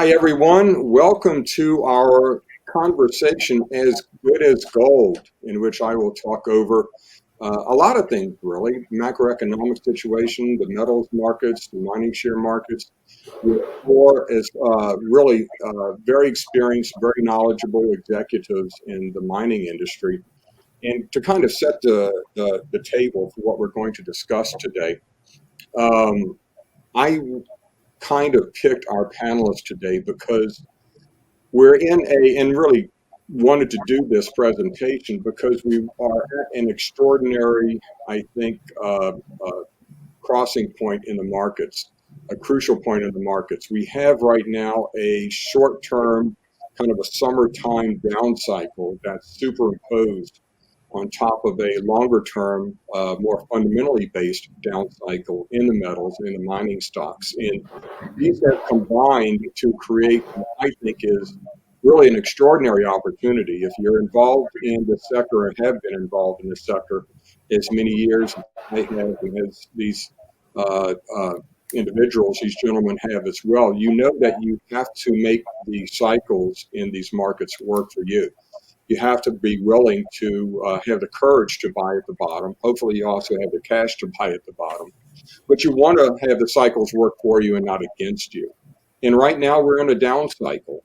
Hi, everyone. Welcome to our conversation, As Good as Gold, in which I will talk over a lot of things, really. Macroeconomic situation, the metals markets, the mining share markets. With four is really very experienced, very knowledgeable executives in the mining industry. And to kind of set the table for what we're going to discuss today, um, I kind of picked our panelists today because we're and really wanted to do this presentation because we are at an extraordinary, I think, crossing point in the markets, a crucial point in the markets. We have right now a short-term, kind of a summertime down cycle that's superimposed on top of a longer-term, more fundamentally based down cycle in the metals, in the mining stocks. And these have combined to create what I think is really an extraordinary opportunity. If you're involved in the sector and have been involved in the sector as many years as I have, and as these individuals, these gentlemen have as well, you know that you have to make the cycles in these markets work for you. You have to be willing to have the courage to buy at the bottom. Hopefully you also have the cash to buy at the bottom. But you want to have the cycles work for you and not against you. And right now we're in a down cycle.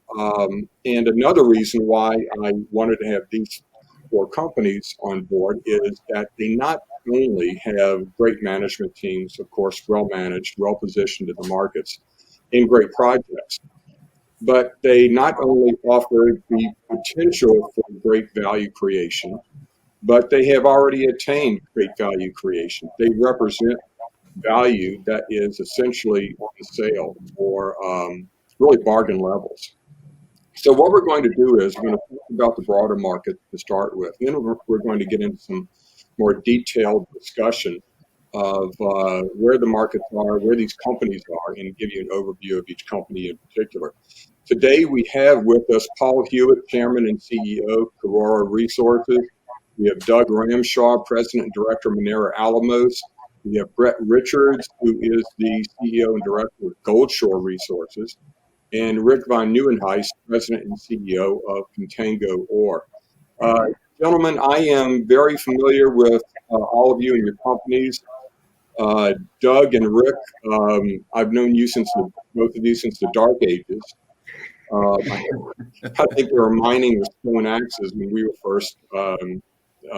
And another reason why I wanted to have these four companies on board is that they not only have great management teams, of course, well managed, well positioned in the markets, and great projects, but they not only offer the potential for great value creation, but they have already attained great value creation. They represent value that is essentially on sale or really bargain levels. So what we're going to do is we're going to talk about the broader market to start with. Then we're going to get into some more detailed discussion of where the markets are, where these companies are, and give you an overview of each company in particular. Today we have with us Paul Hewitt, Chairman and CEO, Karora Resources. We have Doug Ramshaw, President and Director of Minera Alamos. We have Brett Richards, who is the CEO and Director of Goldshore Resources, and Rick Van Nieuwenhuis, President and CEO of Contango Ore. Gentlemen, I am very familiar with all of you and your companies. Doug and Rick, I've known you both of you since the dark ages. I think we were mining with stone axes when we were first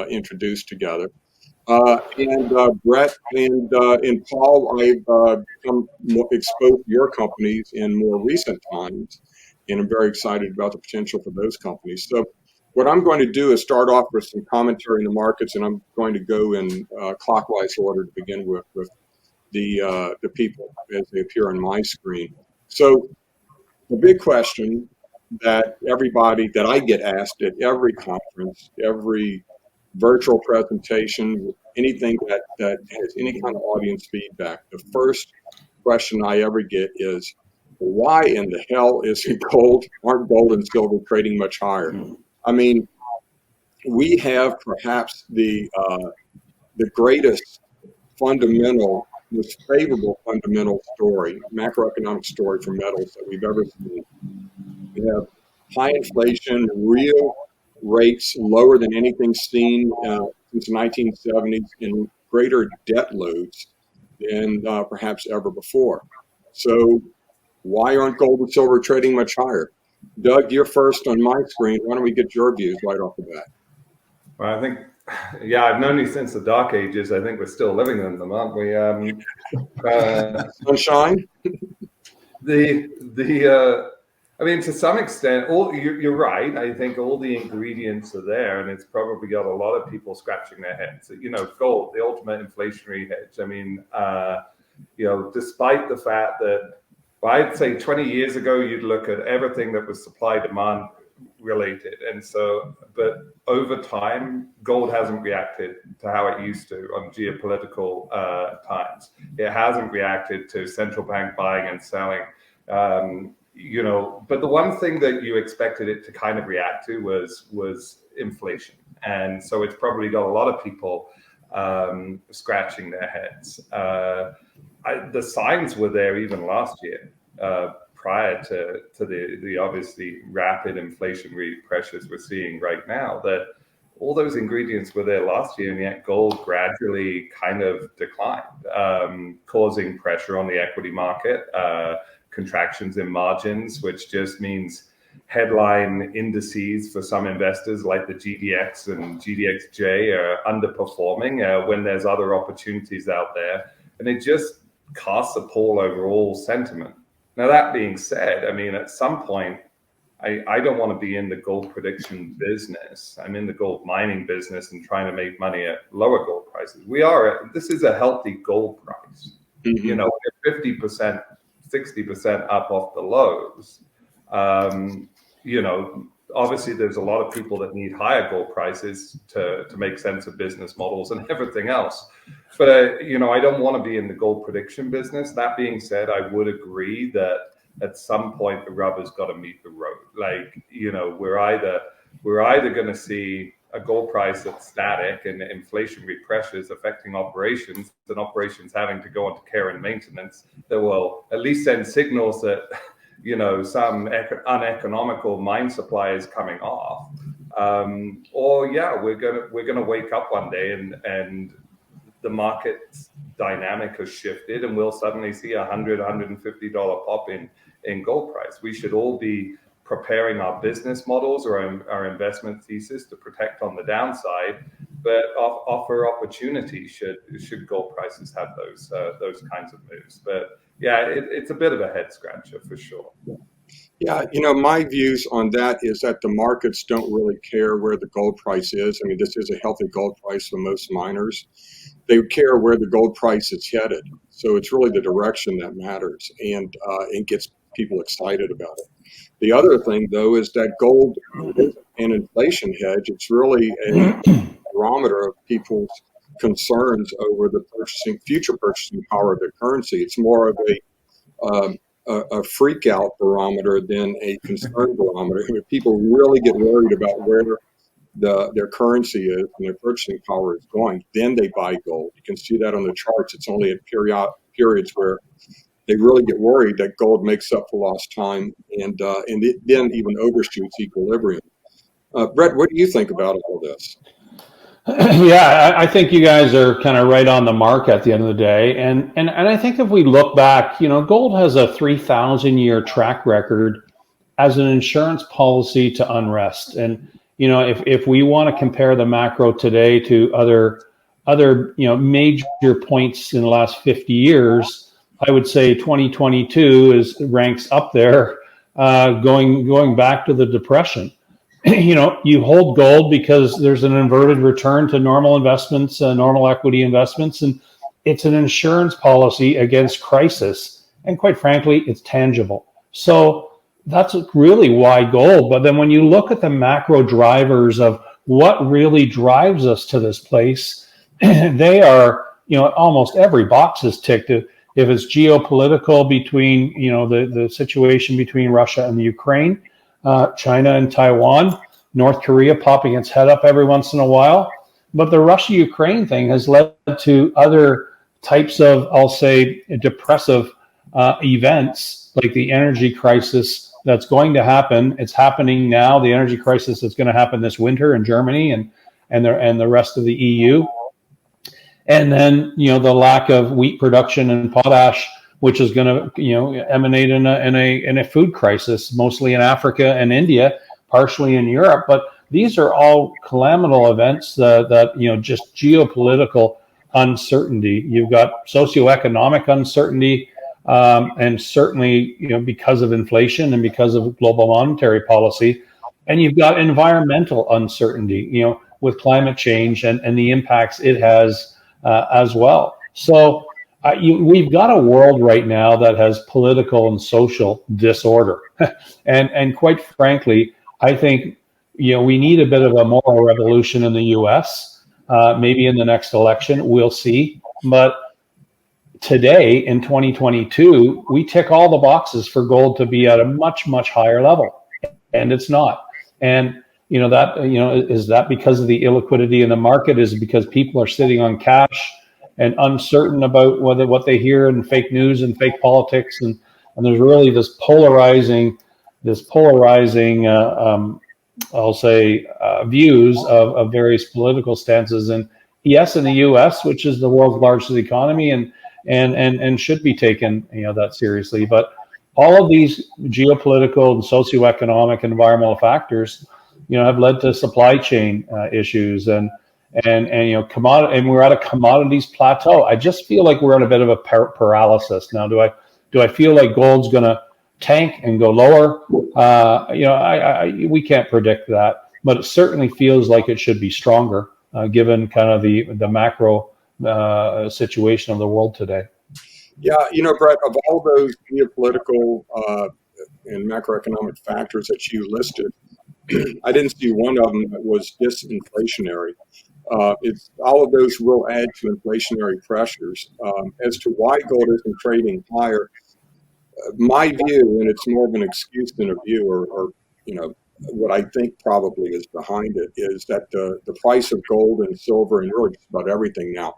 introduced together. And Brett and Paul, I've become exposed to your companies in more recent times, and I'm very excited about the potential for those companies. So what I'm going to do is start off with some commentary in the markets, and I'm going to go in clockwise order to begin with the people as they appear on my screen. So the big question that I get asked at every conference, every virtual presentation, anything that has any kind of audience feedback, the first question I ever get is, why in the hell aren't gold and silver trading much higher? I mean, we have perhaps the greatest fundamental, most favorable fundamental story, macroeconomic story for metals that we've ever seen. We have high inflation, real rates lower than anything seen since the 1970s, and greater debt loads than perhaps ever before. So why aren't gold and silver trading much higher? Doug, you're first on my screen. Why don't we get your views right off the bat? Well, I think, I've known you since the dark ages. I think we're still living in them, aren't we? Sunshine? I mean, to some extent, you're right. I think all the ingredients are there, and it's probably got a lot of people scratching their heads. Gold, the ultimate inflationary hedge. I mean, despite the fact that, I'd say 20 years ago, you'd look at everything that was supply-demand related. And so, but over time, gold hasn't reacted to how it used to on geopolitical times. It hasn't reacted to central bank buying and selling. But the one thing that you expected it to kind of react to was inflation. And so it's probably got a lot of people scratching their heads. The signs were there even last year. prior to the obviously rapid inflationary pressures we're seeing right now, that all those ingredients were there last year, and yet gold gradually kind of declined, causing pressure on the equity market, contractions in margins, which just means headline indices for some investors like the GDX and GDXJ are underperforming when there's other opportunities out there. And it just casts a pall over all sentiment. Now, that being said, I mean, at some point, I don't want to be in the gold prediction business. I'm in the gold mining business and trying to make money at lower gold prices. This is a healthy gold price. Mm-hmm. You know, 50%, 60% up off the lows. You know, obviously there's a lot of people that need higher gold prices to make sense of business models and everything else. But, you know, I don't want to be in the gold prediction business. That being said, I would agree that at some point the rubber's got to meet the road. Like, you know, we're either going to see a gold price that's static and inflationary pressures affecting operations, and operations having to go into care and maintenance that will at least send signals that, you know, some uneconomical mine supply is coming off. Or yeah, we're gonna wake up one day and the market's dynamic has shifted, and we'll suddenly see $100-$150 pop in gold price. We should all be preparing our business models or our investment thesis to protect on the downside, but offer opportunity should gold prices have those kinds of moves. But yeah, it's a bit of a head scratcher for sure. Yeah, you know, my views on that is that the markets don't really care where the gold price is. I mean, this is a healthy gold price for most miners. They care where the gold price is headed. So it's really the direction that matters, and it gets people excited about it. The other thing, though, is that gold is an inflation hedge. It's really a barometer of people's concerns over the future purchasing power of their currency. It's more of a freak out barometer than a concern barometer. If people really get worried about where their currency is and their purchasing power is going, then they buy gold. You can see that on the charts. It's only at periods where they really get worried that gold makes up for lost time and it then even overshoots equilibrium. Brett, what do you think about all this? Yeah, I think you guys are kind of right on the mark at the end of the day. And I think if we look back, you know, gold has a 3,000-year track record as an insurance policy to unrest. And, you know, if we want to compare the macro today to other you know, major points in the last 50 years, I would say 2022 ranks up there, going back to the Depression. You know, you hold gold because there's an inverted return to normal investments, normal equity investments, and it's an insurance policy against crisis. And quite frankly, it's tangible. So that's really why gold. But then when you look at the macro drivers of what really drives us to this place, they are, you know, almost every box is ticked. If it's geopolitical between, you know, the situation between Russia and the Ukraine, China and Taiwan, North Korea popping its head up every once in a while. But the Russia-Ukraine thing has led to other types of, I'll say, depressive events, like the energy crisis that's going to happen. It's happening now. The energy crisis that's going to happen this winter in Germany and the rest of the EU. And then, you know, the lack of wheat production and potash, which is going to, you know, emanate in a food crisis, mostly in Africa and India, partially in Europe. But these are all calamitous events that, you know, just geopolitical uncertainty. You've got socioeconomic uncertainty, and certainly, you know, because of inflation and because of global monetary policy. And you've got environmental uncertainty, you know, with climate change and the impacts it has as well. So we've got a world right now that has political and social disorder. and quite frankly, I think, you know, we need a bit of a moral revolution in the U.S., maybe in the next election. We'll see. But today in 2022, we tick all the boxes for gold to be at a much, much higher level. And it's not. And, you know, that, you know, is that because of the illiquidity in the market? Is it because people are sitting on cash and uncertain about what they hear in fake news and fake politics and and there's really this polarizing, I'll say, views of various political stances. And yes, in the U.S., which is the world's largest economy, and should be taken, that seriously. But all of these geopolitical and socioeconomic and environmental factors, have led to supply chain issues and commodity, and we're at a commodities plateau. I just feel like we're in a bit of a paralysis now. Do I feel like gold's going to tank and go lower? We can't predict that, but it certainly feels like it should be stronger, given kind of the macro situation of the world today. Yeah, Brett, of all those geopolitical and macroeconomic factors that you listed, I didn't see one of them that was disinflationary. It's all of those will add to inflationary pressures. As to why gold isn't trading higher, my view, and it's more of an excuse than a view, or what I think probably is behind it, is that the price of gold and silver and really just about everything now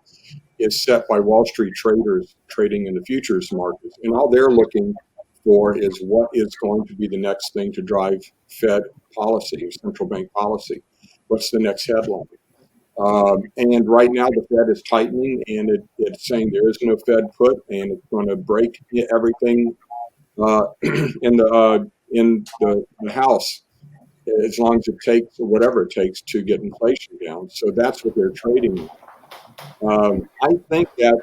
is set by Wall Street traders trading in the futures markets, and all they're looking for is what is going to be the next thing to drive Fed policy or central bank policy. What's the next headline? And right now the Fed is tightening, and it's saying there is no Fed put, and it's going to break everything in the House, as long as it takes, or whatever it takes, to get inflation down. So that's what they're trading. I think that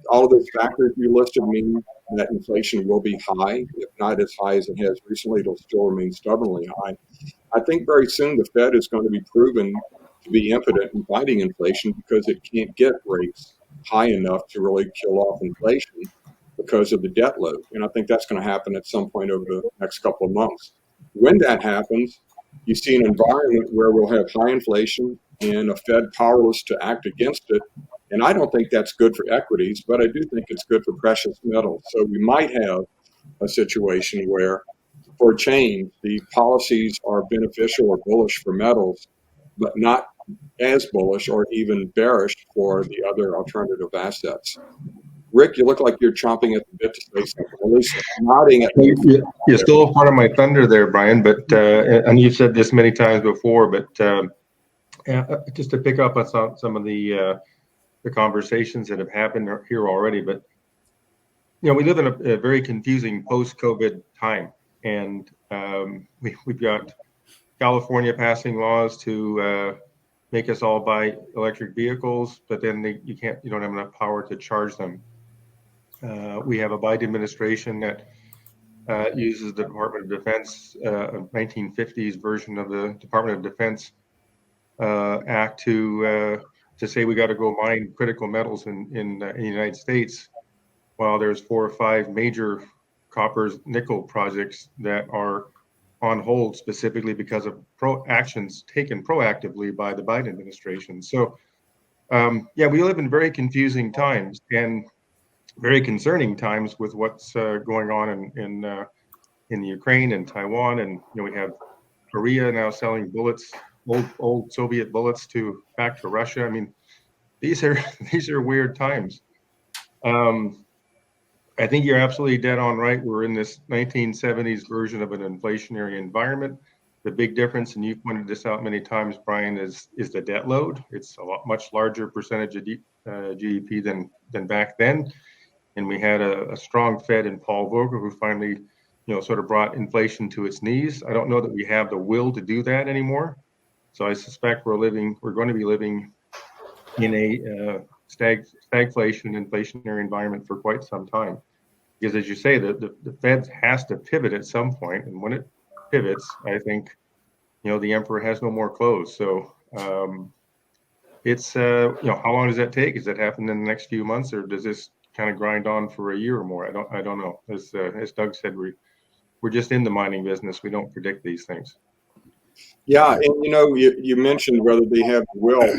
all of those factors you listed mean that inflation will be high. If not as high as it has recently, it'll still remain stubbornly high. I think very soon the Fed is going to be proven to be impotent in fighting inflation, because it can't get rates high enough to really kill off inflation because of the debt load. And I think that's going to happen at some point over the next couple of months. When that happens, you see an environment where we'll have high inflation and a Fed powerless to act against it. And I don't think that's good for equities, but I do think it's good for precious metals. So we might have a situation where, for a change, the policies are beneficial or bullish for metals, but not as bullish or even bearish for the other alternative assets. Rick, you look like you're chomping at the bit to say something. At least nodding at me. You're still part of my thunder there, Brien, but and you've said this many times before, but just to pick up on some of the conversations that have happened here already. But we live in a very confusing post-COVID time, and we've got California passing laws to make us all buy electric vehicles, but then you don't have enough power to charge them. We have a Biden administration that uses the Department of Defense, 1950s version of the Department of Defense Act to say we got to go mine critical metals in the United States, while there's 4 or 5 major copper nickel projects that are on hold specifically because of actions taken proactively by the Biden administration. So, we live in very confusing times and very concerning times with what's going on in the Ukraine and Taiwan, and we have Korea now selling bullets, old Soviet bullets back to Russia. I mean, these are weird times. I think you're absolutely dead on right. We're in this 1970s version of an inflationary environment. The big difference, and you've pointed this out many times, Brien, is the debt load. It's a much larger percentage of GDP than back then. And we had a strong Fed in Paul Volcker, who finally, sort of brought inflation to its knees. I don't know that we have the will to do that anymore. So I suspect we're going to be living in a stagflation, inflationary environment for quite some time. Because as you say, the Fed has to pivot at some point, and when it pivots, I think, the emperor has no more clothes. So it's how long does that take? Does that happen in the next few months, or does this kind of grind on for a year or more? I don't know. As Doug said, we're just in the mining business. We don't predict these things. Yeah, and you mentioned whether they have the will.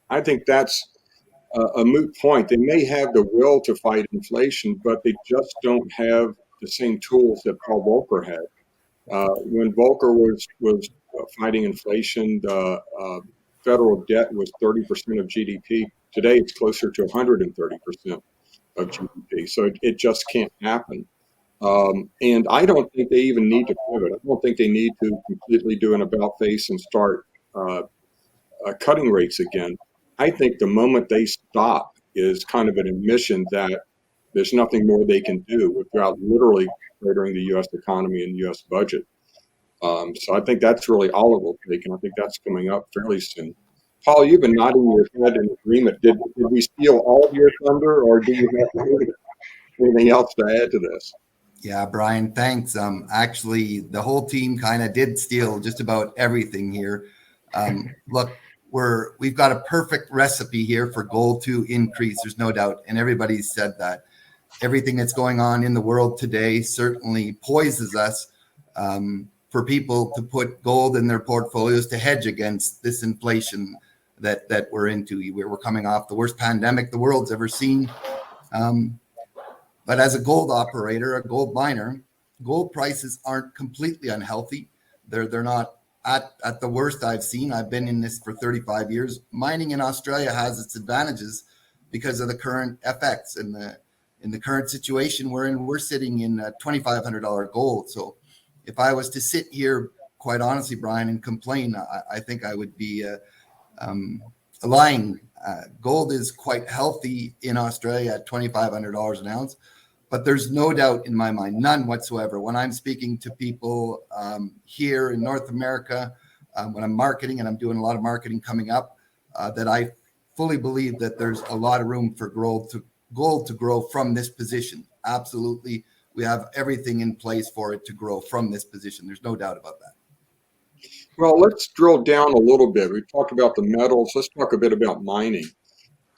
I think that's a moot point. They may have the will to fight inflation, but they just don't have the same tools that Paul Volcker had. When Volcker was fighting inflation, the federal debt was 30% of GDP. Today, it's closer to 130% of GDP. So it just can't happen. And I don't think they even need to pivot. I don't think they need to completely do an about face and start cutting rates again. I think the moment they stop is kind of an admission that there's nothing more they can do without literally cratering the U.S. economy and U.S. budget. So I think that's really all it will take, and I think that's coming up fairly soon. Paul, you've been nodding your head in agreement. Did we steal all of your thunder, or do you have anything else to add to this? Yeah, Brien, thanks. Actually, the whole team kind of did steal just about everything here. Look, we've got a perfect recipe here for gold to increase. There's no doubt, and everybody's said that. Everything that's going on in the world today certainly poises us for people to put gold in their portfolios to hedge against this inflation that we're into. We're coming off the worst pandemic the world's ever seen. But as a gold operator, a gold miner, gold prices aren't completely unhealthy. They're not at the worst I've seen. I've been in this for 35 years. Mining in Australia has its advantages because of the current FX and in the current situation we're in. We're sitting in $2,500 gold. So if I was to sit here, quite honestly, Brien, and complain, I think I would be lying. Gold is quite healthy in Australia at $2,500 an ounce. But there's no doubt in my mind, none whatsoever, when I'm speaking to people here in North America, when I'm marketing, and I'm doing a lot of marketing coming up, that I fully believe that there's a lot of room for gold to grow from this position. Absolutely. We have everything in place for it to grow from this position. There's no doubt about that. Well, let's drill down a little bit. We talked about the metals. Let's talk a bit about mining.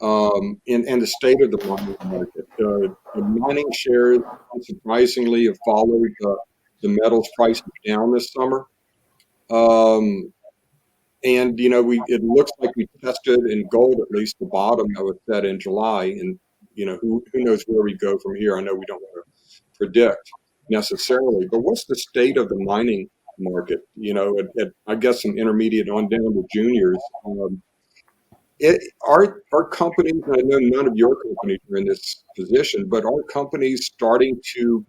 And the state of the mining market. The mining shares, unsurprisingly, have followed the metals prices down this summer. And, you know, it looks like we tested in gold, at least the bottom that was set in July. And, you know, who knows where we go from here? I know we don't want to predict necessarily, but what's the state of the mining market? You know, I guess some intermediate on down to juniors. Are companies, I know none of your companies are in this position, but are companies starting to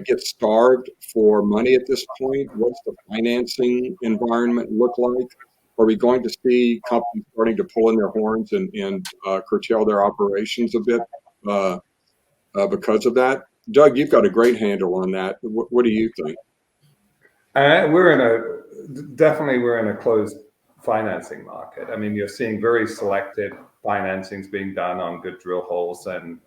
get starved for money at this point? What's the financing environment look like? Are we going to see companies starting to pull in their horns and curtail their operations a bit because of that? Doug, you've got a great handle on that. What do you think? We're in a closed financing market. I mean, you're seeing very selected financings being done on good drill holes and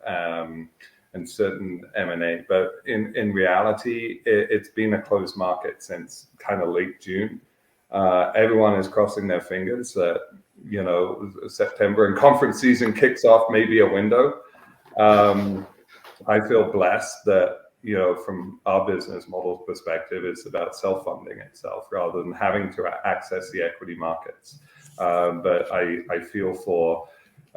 certain M&A, but in reality, it's been a closed market since kind of late June. Everyone is crossing their fingers that, you know, September and conference season kicks off maybe a window. I feel blessed that, you know, from our business model perspective, it's about self-funding itself rather than having to access the equity markets. But I feel for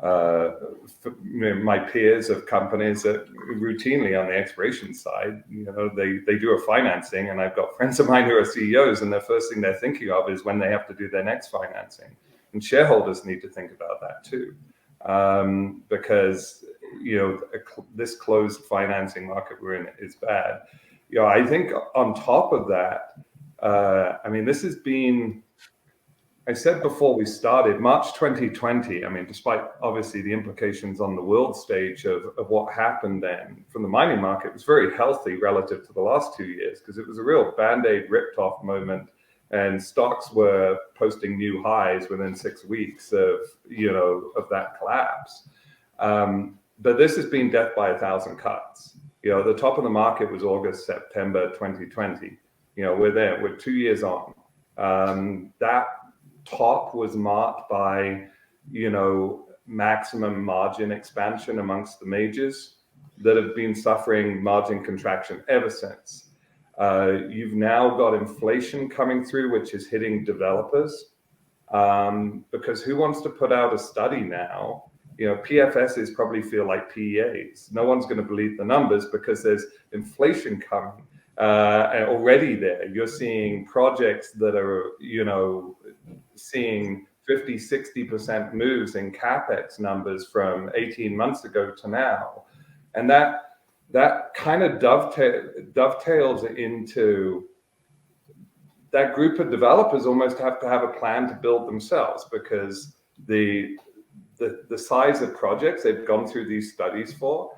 my peers of companies that routinely on the exploration side, you know, they do a financing, and I've got friends of mine who are CEOs, and the first thing they're thinking of is when they have to do their next financing. And shareholders need to think about that too, because, you know, this closed financing market we're in is bad. You know, I think on top of that, I mean, this has been, I said before we started, March 2020, I mean, despite obviously the implications on the world stage of what happened then from the mining market, it was very healthy relative to the last 2 years because it was a real Band-Aid ripped off moment, and stocks were posting new highs within 6 weeks of, you know, of that collapse. But this has been death by 1,000 cuts. You know, the top of the market was August, September 2020. You know, we're there, we're 2 years on. That top was marked by, you know, maximum margin expansion amongst the majors that have been suffering margin contraction ever since. You've now got inflation coming through, which is hitting developers, because who wants to put out a study now? You know, PFSs probably feel like PEAs. No one's going to believe the numbers because there's inflation coming already there. You're seeing projects that are, you know, seeing 50, 60% moves in CapEx numbers from 18 months ago to now. And that that kind of dovetails into that group of developers almost have to have a plan to build themselves, because the size of projects they've gone through these studies for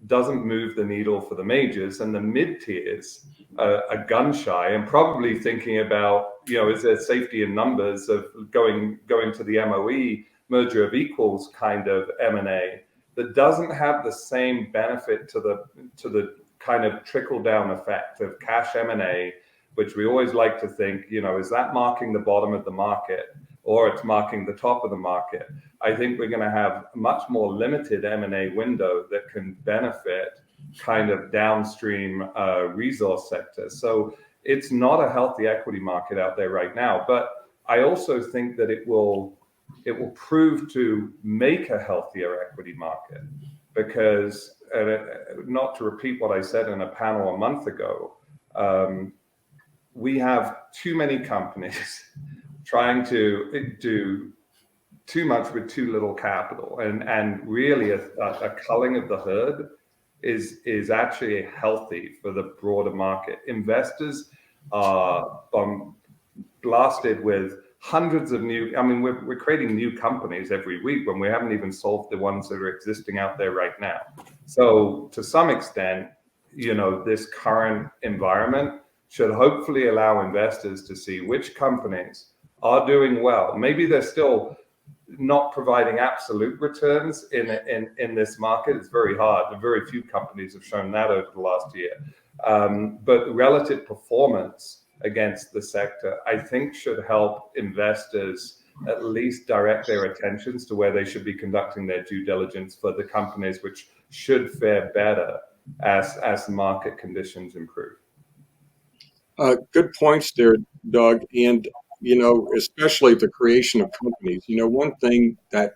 doesn't move the needle for the majors, and the mid tiers are gun shy and probably thinking about, is there safety in numbers of going to the MOE, merger of equals kind of M&A that doesn't have the same benefit to the kind of trickle down effect of cash M&A, which we always like to think, is that marking the bottom of the market or it's marking the top of the market? I think we're going to have a much more limited M&A window that can benefit kind of downstream resource sectors. So it's not a healthy equity market out there right now, but I also think that it will prove to make a healthier equity market, because not to repeat what I said in a panel a month ago, we have too many companies trying to do too much with too little capital, and really a culling of the herd is actually healthy for the broader market. Investors are blasted with hundreds of we're creating new companies every week when we haven't even solved the ones that are existing out there right now. So to some extent, this current environment should hopefully allow investors to see which companies are doing well. Maybe they're still not providing absolute returns in this market. It's very hard. Very few companies have shown that over the last year. But relative performance against the sector, I think, should help investors at least direct their attentions to where they should be conducting their due diligence for the companies which should fare better as market conditions improve. Good points there, Doug. And, especially the creation of companies, one thing that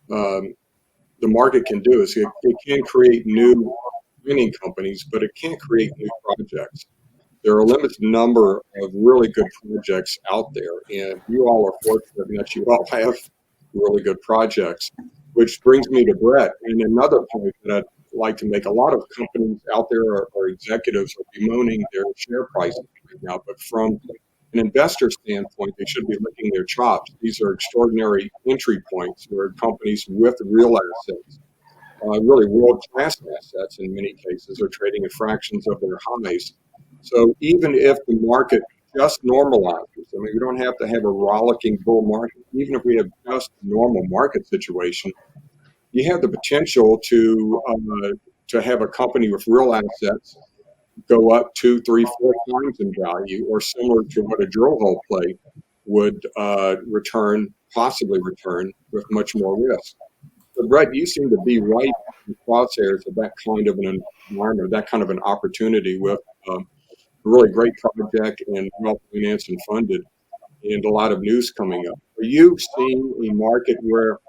the market can do is it can create new winning companies, but it can't create new projects. There are a limited number of really good projects out there, and you all are fortunate that you all have really good projects, which brings me to Brett. And another point that I'd like to make, a lot of companies out there or executives are bemoaning their share prices right now, but from an investor standpoint, they should be licking their chops. These are extraordinary entry points where companies with real assets, really world-class assets in many cases, are trading at fractions of their highs. So even if the market just normalizes, we don't have to have a rollicking bull market. Even if we have just a normal market situation, you have the potential to have a company with real assets go up 2, 3, 4 times in value, or similar to what a drill hole play would possibly return with much more risk. But Brett, you seem to be right in the crosshairs of that kind of an environment, that kind of an opportunity with a really great project and well financed and funded, and a lot of news coming up. Are you seeing a market where,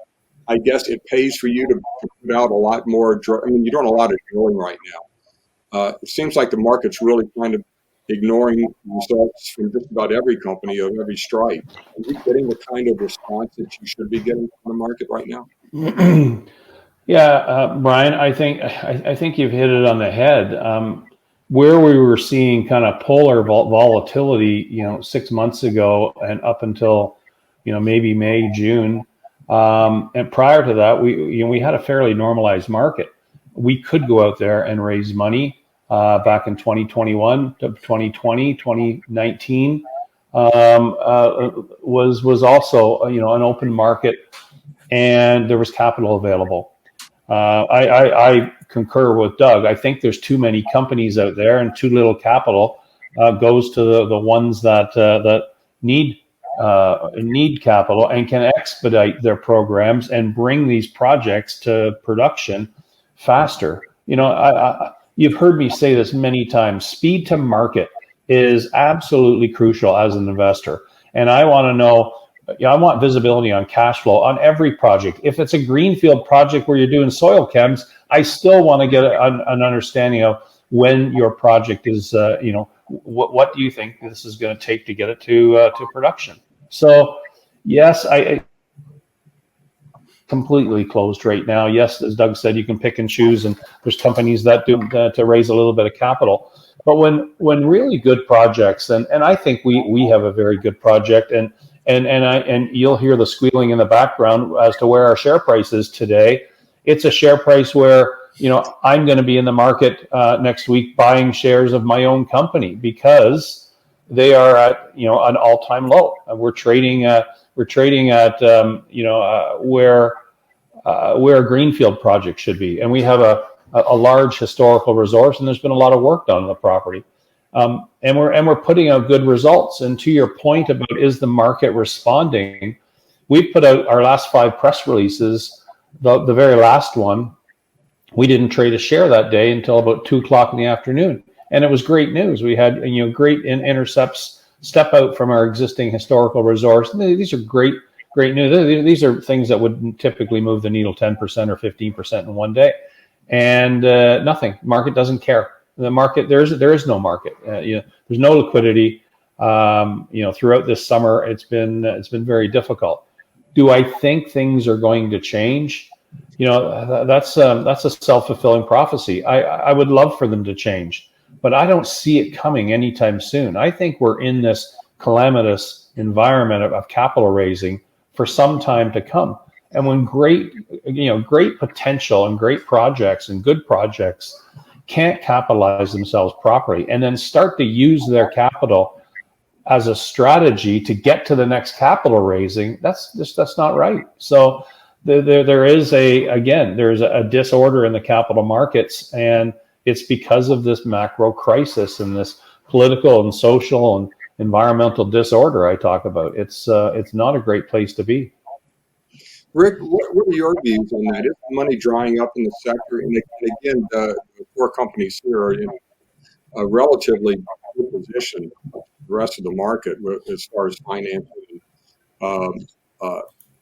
I guess, it pays for you to put out a lot more? You're doing a lot of drilling right now. It seems like the market's really kind of ignoring results from just about every company of every stripe. Are you getting the kind of response that you should be getting from the market right now? Yeah, Brien, I think you've hit it on the head. Where we were seeing kind of polar volatility, 6 months ago and up until, maybe May, June, and prior to that, we had a fairly normalized market. We could go out there and raise money back in 2021 to 2020, 2019 was also, an open market, and there was capital available. I concur with Doug. I think there's too many companies out there, and too little capital goes to the ones that need capital and can expedite their programs and bring these projects to production faster. You've heard me say this many times. Speed to market is absolutely crucial as an investor, and I want to know. I want visibility on cash flow on every project. If it's a greenfield project where you're doing soil chems, I still want to get an understanding of when your project is, what do you think this is going to take to get it to production? So, yes, completely closed right now. Yes, as Doug said, you can pick and choose, and there's companies that do to raise a little bit of capital. But when really good projects, and I think we have a very good project, and you'll hear the squealing in the background as to where our share price is today. It's a share price where, I'm going to be in the market next week buying shares of my own company because they are at an all-time low. We're trading at where a greenfield project should be, and we have a large historical resource, and there's been a lot of work done on the property, and we're putting out good results. And to your point about is the market responding, we've put out our last 5 press releases. The very last one, we didn't trade a share that day until about 2:00 in the afternoon, and it was great news. We had great intercepts step out from our existing historical resource. These are great news. These are things that would typically move the needle 10% or 15% in one day, and nothing. Market doesn't care. The market, there is no market. There's no liquidity. Throughout this summer, it's been very difficult. Do I think things are going to change? That's a self-fulfilling prophecy. I would love for them to change, but I don't see it coming anytime soon. I think we're in this calamitous environment of capital raising for some time to come. And when great potential and great projects and good projects can't capitalize themselves properly and then start to use their capital as a strategy to get to the next capital raising, that's not right. So there's a disorder in the capital markets, and it's because of this macro crisis and this political and social and environmental disorder I talk about. It's not a great place to be. Rick, what are your views on that? Is the money drying up in the sector? And again, the 4 companies here are in a relatively good position the rest of the market as far as financing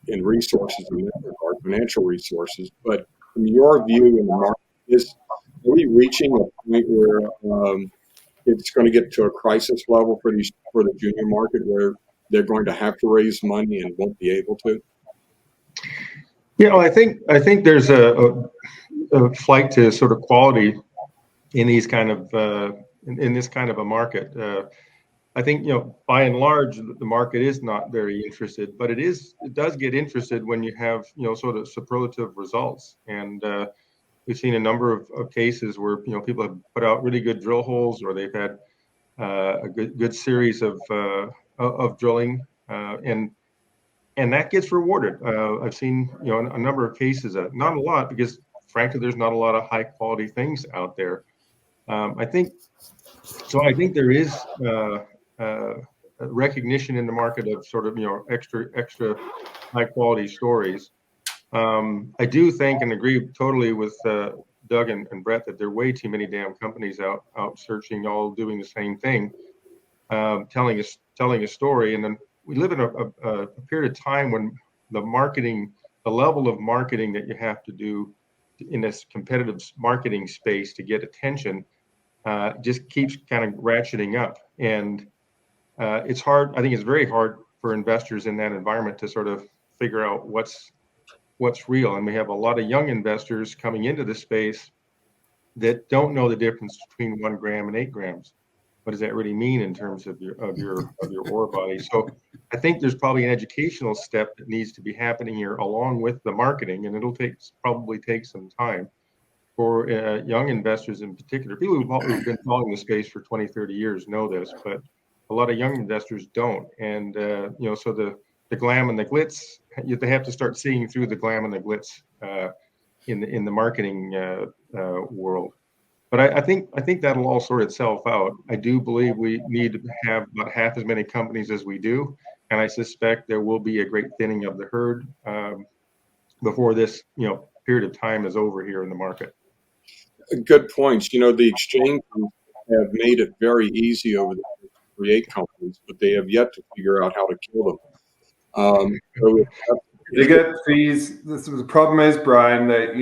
and resources in that regard, financial resources. But from your view in the market, are we reaching a point where it's going to get to a crisis level for the junior market where they're going to have to raise money and won't be able to? I think there's a flight to sort of quality in these kind of in this kind of a market. I think by and large the market is not very interested, but it does get interested when you have sort of superlative results. And we've seen a number of cases where people have put out really good drill holes, or they've had a good series of drilling, and that gets rewarded. I've seen a number of cases, not a lot, because frankly there's not a lot of high quality things out there. I think there is recognition in the market of sort of extra high quality stories. I do think and agree totally with Doug and Brett that there are way too many damn companies out searching, all doing the same thing, telling a story. And then we live in a period of time when the level of marketing that you have to do in this competitive marketing space to get attention just keeps kind of ratcheting up. And it's hard. I think it's very hard for investors in that environment to sort of figure out what's real. And we have a lot of young investors coming into the space that don't know the difference between 1 gram and 8 grams. What does that really mean in terms of your ore body? So I think there's probably an educational step that needs to be happening here along with the marketing, and it'll probably take some time for young investors in particular. People who've been following the space for 20, 30 years know this, but a lot of young investors don't. And so the glam and the glitz, they have to start seeing through the glam and the glitz in the marketing world. But I think that'll all sort itself out. I do believe we need to have about half as many companies as we do, and I suspect there will be a great thinning of the herd before this period of time is over here in the market. Good points. The exchanges have made it very easy over the years to create companies, but they have yet to figure out how to kill them. They get fees. The problem is, Brien, that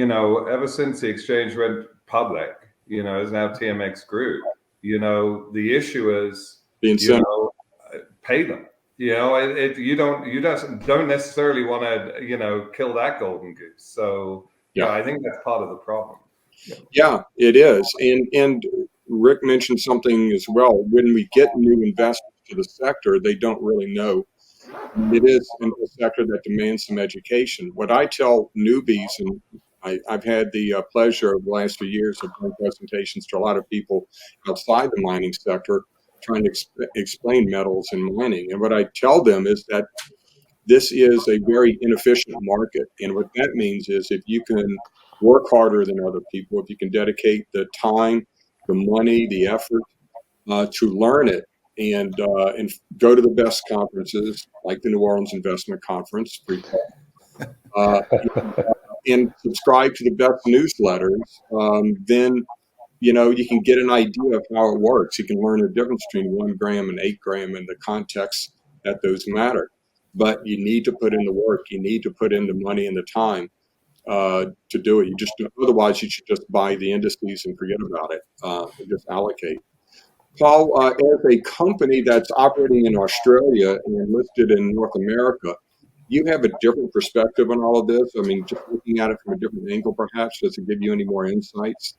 ever since the exchange went public, is now TMX Group. The issue is, the incentive. Pay them. You don't necessarily want to, kill that golden goose. So Yeah. I think that's part of the problem. Yeah, it is. And Rick mentioned something as well. When we get new investors to the sector, they don't really know. It is a sector that demands some education. What I tell newbies, and I've had the pleasure of the last few years of doing presentations to a lot of people outside the mining sector, trying to explain metals and mining. And what I tell them is that this is a very inefficient market. And what that means is if you can work harder than other people, if you can dedicate the time, the money, the effort to learn it, and go to the best conferences like the New Orleans Investment Conference, uh, and subscribe to the best newsletters, then you can get an idea of how it works. You can learn the difference between 1 gram and 8 gram and the context that those matter. But you need to put in the work. You need to put in the money and the time to do it. Otherwise, you should just buy the indices and forget about it and just allocate. Paul, as a company that's operating in Australia and listed in North America, you have a different perspective on all of this. I mean, just looking at it from a different angle, perhaps, does it give you any more insights?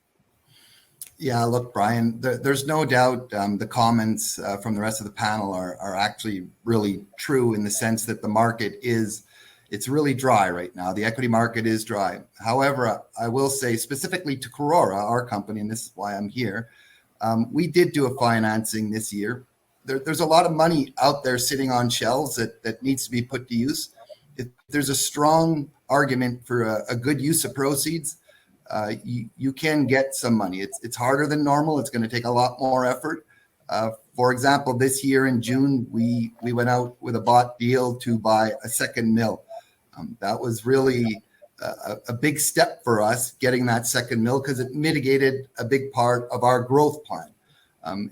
Yeah, look, Brien, there's no doubt the comments from the rest of the panel are actually really true in the sense that the market it's really dry right now. The equity market is dry. However, I will say specifically to Karora, our company, and this is why I'm here, we did do a financing this year. There's a lot of money out there sitting on shelves that needs to be put to use. If there's a strong argument for a good use of proceeds, you can get some money. It's harder than normal. It's going to take a lot more effort. For example, this year in June, we went out with a bought deal to buy a second mill. That was really a big step for us, getting that second mill, because it mitigated a big part of our growth plan.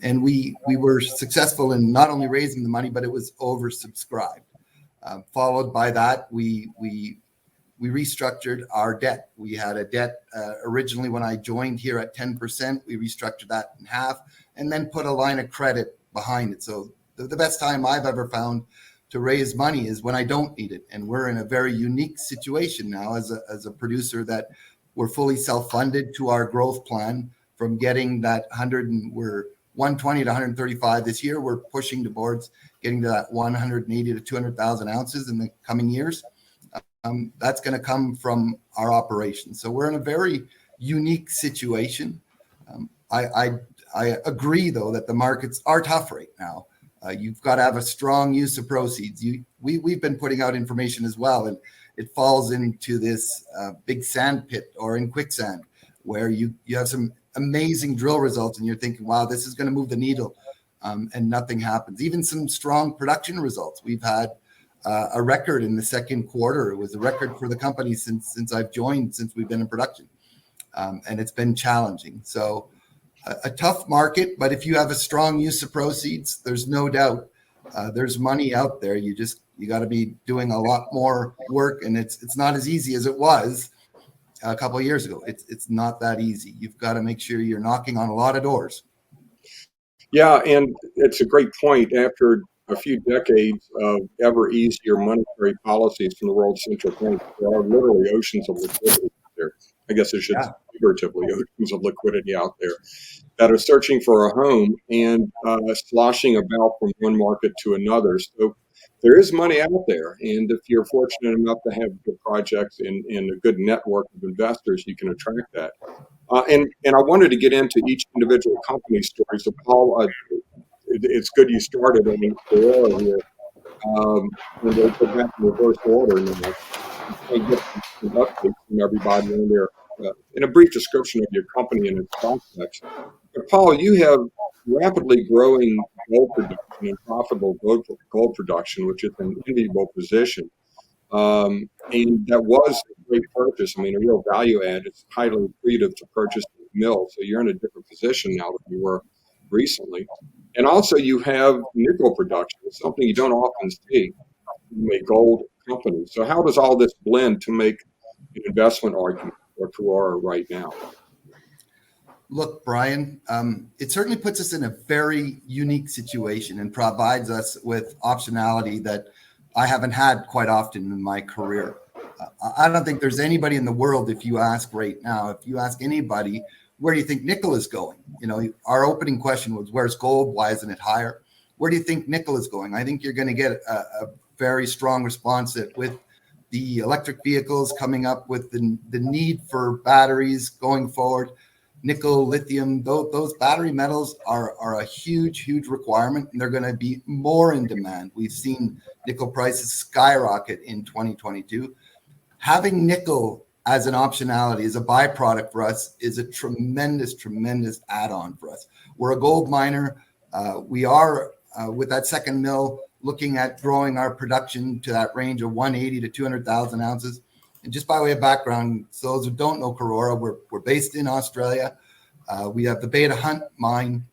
And we were successful in not only raising the money, but it was oversubscribed. Followed by that, we restructured our debt. We had a debt originally when I joined here at 10%. We restructured that in half and then put a line of credit behind it. So the best time I've ever found to raise money is when I don't need it. And we're in a very unique situation now as a producer that we're fully self-funded to our growth plan from getting that 120 to 135 this year. We're pushing towards getting to that 180 to 200,000 ounces in the coming years. That's going to come from our operations. So we're in a very unique situation. I agree, though, that the markets are tough right now. You've got to have a strong use of proceeds. We've been putting out information as well, and it falls into this big sand pit or in quicksand where you have some amazing drill results and you're thinking, wow, this is going to move the needle, and nothing happens. Even some strong production results. We've had a record in the second quarter. It was a record for the company since I've joined, since we've been in production. And it's been challenging. So a tough market, but if you have a strong use of proceeds, there's no doubt there's money out there. You got to be doing a lot more work, and it's not as easy as it was a couple of years ago. It's not that easy. You've got to make sure you're knocking on a lot of doors. Yeah, and it's a great point. After a few decades of ever easier monetary policies from the world's central banks, there are literally oceans of liquidity out there. I guess it should say figuratively, oceans of liquidity out there that are searching for a home and sloshing about from one market to another. So there is money out there. And if you're fortunate enough to have good projects and a good network of investors, you can attract that. And I wanted to get into each individual company story. So, Paul, it's good you started. I mean, Karora here. And we'll go back in reverse order now. I get some updates from everybody in there in a brief description of your company and its prospects. But Paul, you have rapidly growing gold production and profitable gold production, which is an enviable position. And that was a great purchase. I mean, a real value add. It's highly accretive to purchase the mill. So you're in a different position now than you were recently. And also you have nickel production. It's something you don't often see in a gold company. So how does all this blend to make an investment argument for Karora right now? Look, Brien, it certainly puts us in a very unique situation and provides us with optionality that I haven't had quite often in my career. I don't think there's anybody in the world, if you ask right now, if you ask anybody, where do you think nickel is going? You know, our opening question was, where's gold? Why isn't it higher? Where do you think nickel is going? I think you're going to get a very strong response that with the electric vehicles coming up, with the need for batteries going forward, nickel, lithium, those battery metals are a huge requirement, and they're going to be more in demand. We've seen nickel prices skyrocket in 2022. Having nickel as an optionality, as a byproduct for us, is a tremendous add-on for us. We're a gold miner. We are, with that second mill, looking at growing our production to that range of 180 to 200,000 ounces. And just by way of background, so those who don't know Karora, we're based in Australia. We have the Beta Hunt mine.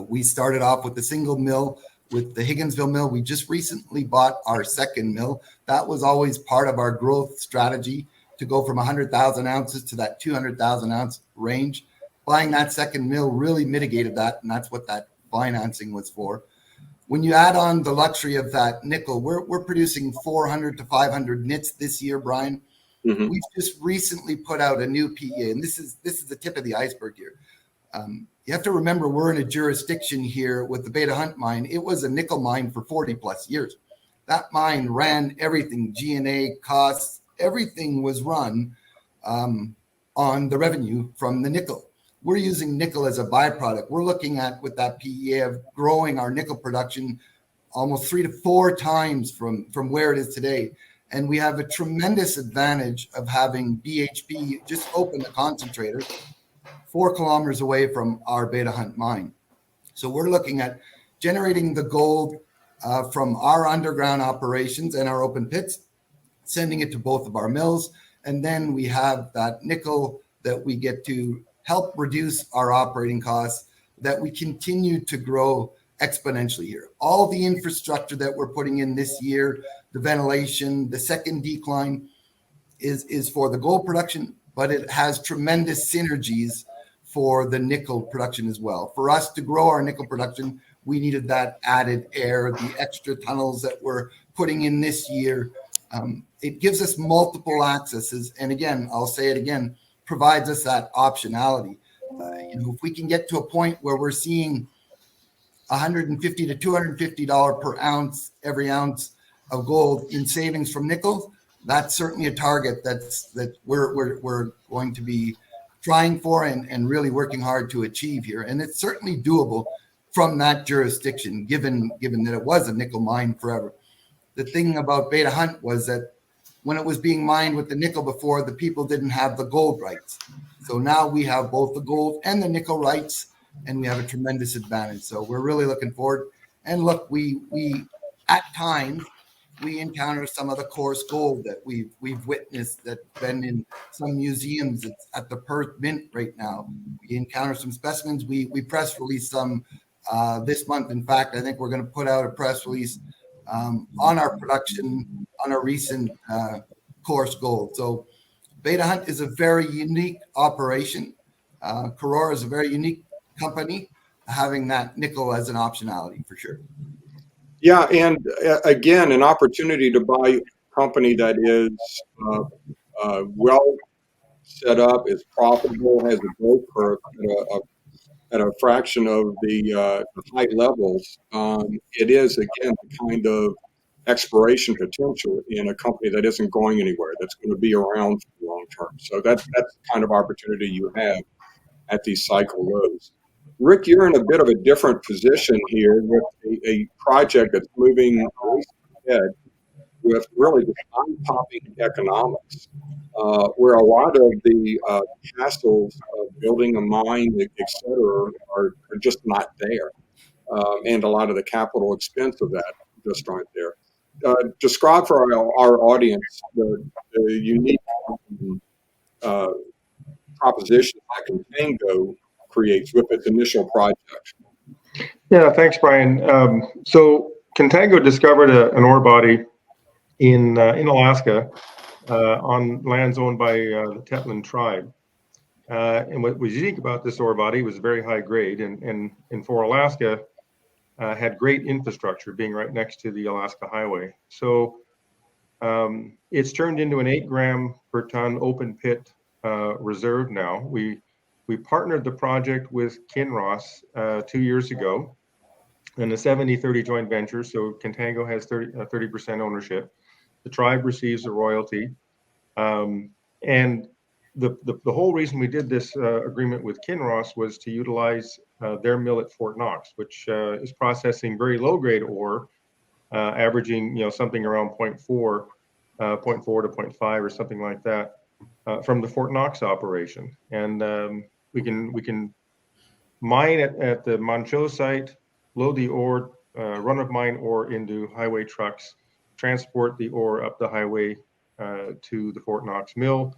We started off with a single mill with the Higginsville mill. We just recently bought our second mill. That was always part of our growth strategy, to go from 100,000 ounces to that 200,000 ounce range. Buying that second mill really mitigated that, and that's what that financing was for. When you add on the luxury of that nickel, we're producing 400 to 500 nits this year, Brien. Mm-hmm. We've just recently put out a new PEA, and this is the tip of the iceberg here. You have to remember, we're in a jurisdiction here with the Beta Hunt mine. It was a nickel mine for 40 plus years. That mine ran everything, G&A costs, everything was run on the revenue from the nickel. We're using nickel as a byproduct. We're looking at, with that PEA, of growing our nickel production almost 3 to 4 times from where it is today. And we have a tremendous advantage of having BHP just open the concentrator 4 kilometers away from our Beta Hunt mine. So we're looking at generating the gold from our underground operations and our open pits, sending it to both of our mills. And then we have that nickel that we get to help reduce our operating costs, that we continue to grow exponentially here. All the infrastructure that we're putting in this year, the ventilation, the second decline is for the gold production, but it has tremendous synergies for the nickel production as well. For us to grow our nickel production, we needed that added air, the extra tunnels that we're putting in this year. It gives us multiple accesses. And again, I'll say it again, provides us that optionality. If we can get to a point where we're seeing $150 to $250 per ounce, every ounce of gold in savings from nickel, that's certainly a target that we're going to be trying for and really working hard to achieve here. And it's certainly doable from that jurisdiction, given that it was a nickel mine forever. The thing about Beta Hunt was that when it was being mined with the nickel before, the people didn't have the gold rights. So now we have both the gold and the nickel rights, and we have a tremendous advantage. So we're really looking forward. And look, we at times we encounter some of the coarse gold that we've witnessed, that's been in some museums. It's at the Perth Mint right now. We encounter some specimens. We press release some this month. In fact, I think we're going to put out a press release on our production on a recent coarse gold. So Beta Hunt is a very unique operation. Karora is a very unique company, having that nickel as an optionality for sure. Yeah, and again, an opportunity to buy a company that is well set up, is profitable, has a growth curve at a fraction of the high levels. It is, again, the kind of exploration potential in a company that isn't going anywhere, that's going to be around for the long term. So that's the kind of opportunity you have at these cycle lows. Rick, you're in a bit of a different position here with a project that's moving ahead with really the eye-popping economics, where a lot of the hassles of building a mine, et cetera, are just not there. And a lot of the capital expense of that just aren't there. Describe for our audience the unique proposition that Contango creates with its initial project. Yeah, thanks, Brien. So Contango discovered an ore body in Alaska on lands owned by the Tetlin tribe. And what was unique about this ore body was very high grade, and for Alaska, had great infrastructure, being right next to the Alaska Highway. So it's turned into an 8 gram per ton open pit reserve now. We partnered the project with Kinross 2 years ago in a 70-30 joint venture. So Contango has 30% ownership. The tribe receives a royalty. And the whole reason we did this agreement with Kinross was to utilize their mill at Fort Knox, which is processing very low grade ore, averaging something around 0.4 to 0.5 or something like that from the Fort Knox operation. And we can mine at the Manh Choh site, load the ore, run of mine ore into highway trucks, transport the ore up the highway to the Fort Knox mill,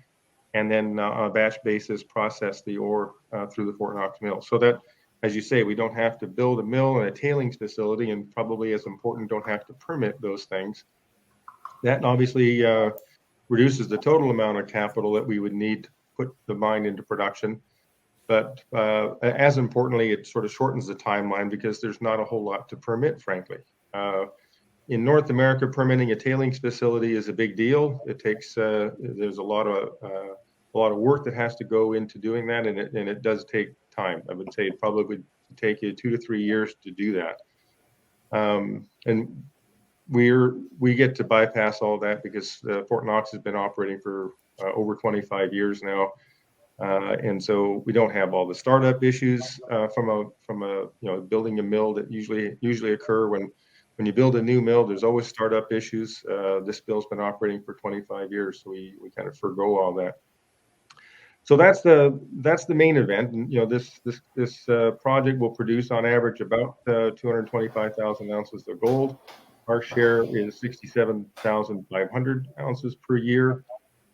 and then on a batch basis process the ore through the Fort Knox mill. So that, as you say, we don't have to build a mill and a tailings facility, and probably as important, don't have to permit those things. That obviously reduces the total amount of capital that we would need to put the mine into production. But as importantly, it sort of shortens the timeline because there's not a whole lot to permit, frankly. In North America, permitting a tailings facility is a big deal. It takes there's a lot of work that has to go into doing that, and it does take time. I would say it probably would take you 2 to 3 years to do that. And we get to bypass all that because Fort Knox has been operating for over 25 years now. And so we don't have all the startup issues from a building a mill that usually occur when you build a new mill. There's always startup issues. This mill's been operating for 25 years, so we kind of forgo all that. So that's the main event. And this project will produce on average about 225,000 ounces of gold. Our share is 67,500 ounces per year.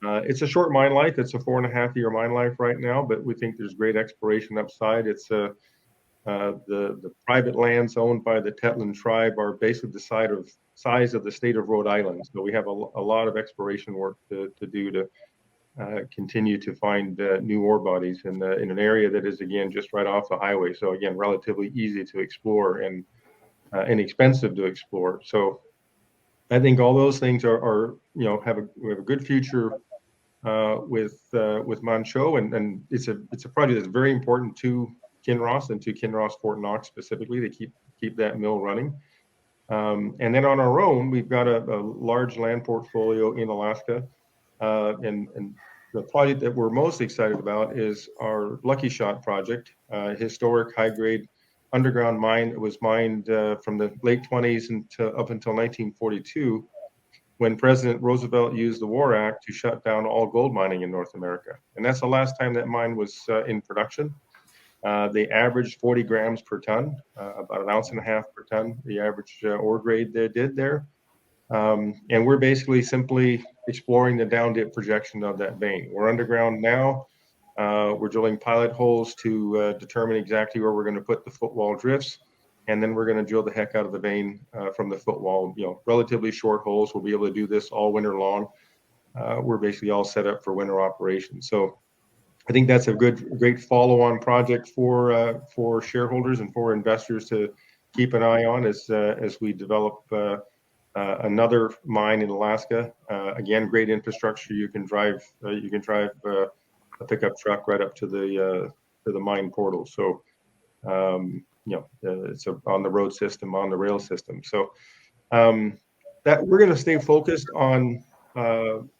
It's a short mine life. It's a 4.5-year mine life right now, but we think there's great exploration upside. It's the private lands owned by the Tetlin tribe are basically the size of the state of Rhode Island. So we have a lot of exploration work to do to continue to find new ore bodies in an area that is, again, just right off the highway. So again, relatively easy to explore and inexpensive to explore. So I think all those things are we have a good future with Manh Choh, and it's a project that's very important to Kinross and to Kinross Fort Knox specifically to keep that mill running. And then on our own, we've got a large land portfolio in Alaska, and the project that we're most excited about is our Lucky Shot project, historic high-grade underground mine that was mined from the late 20s up until 1942, when President Roosevelt used the War Act to shut down all gold mining in North America. And that's the last time that mine was in production. They averaged 40 grams per ton, about 1.5 ounces per ton, the average ore grade they did there. And we're basically simply exploring the down dip projection of that vein. We're underground now. We're drilling pilot holes to determine exactly where we're going to put the footwall drifts. And then we're going to drill the heck out of the vein from the footwall, relatively short holes. We'll be able to do this all winter long. We're basically all set up for winter operations. So I think that's a great follow-on project for shareholders and for investors to keep an eye on as we develop another mine in Alaska. Again, great infrastructure. You can drive a pickup truck right up to the mine portal. So it's on the road system, on the rail system. So that we're going to stay focused on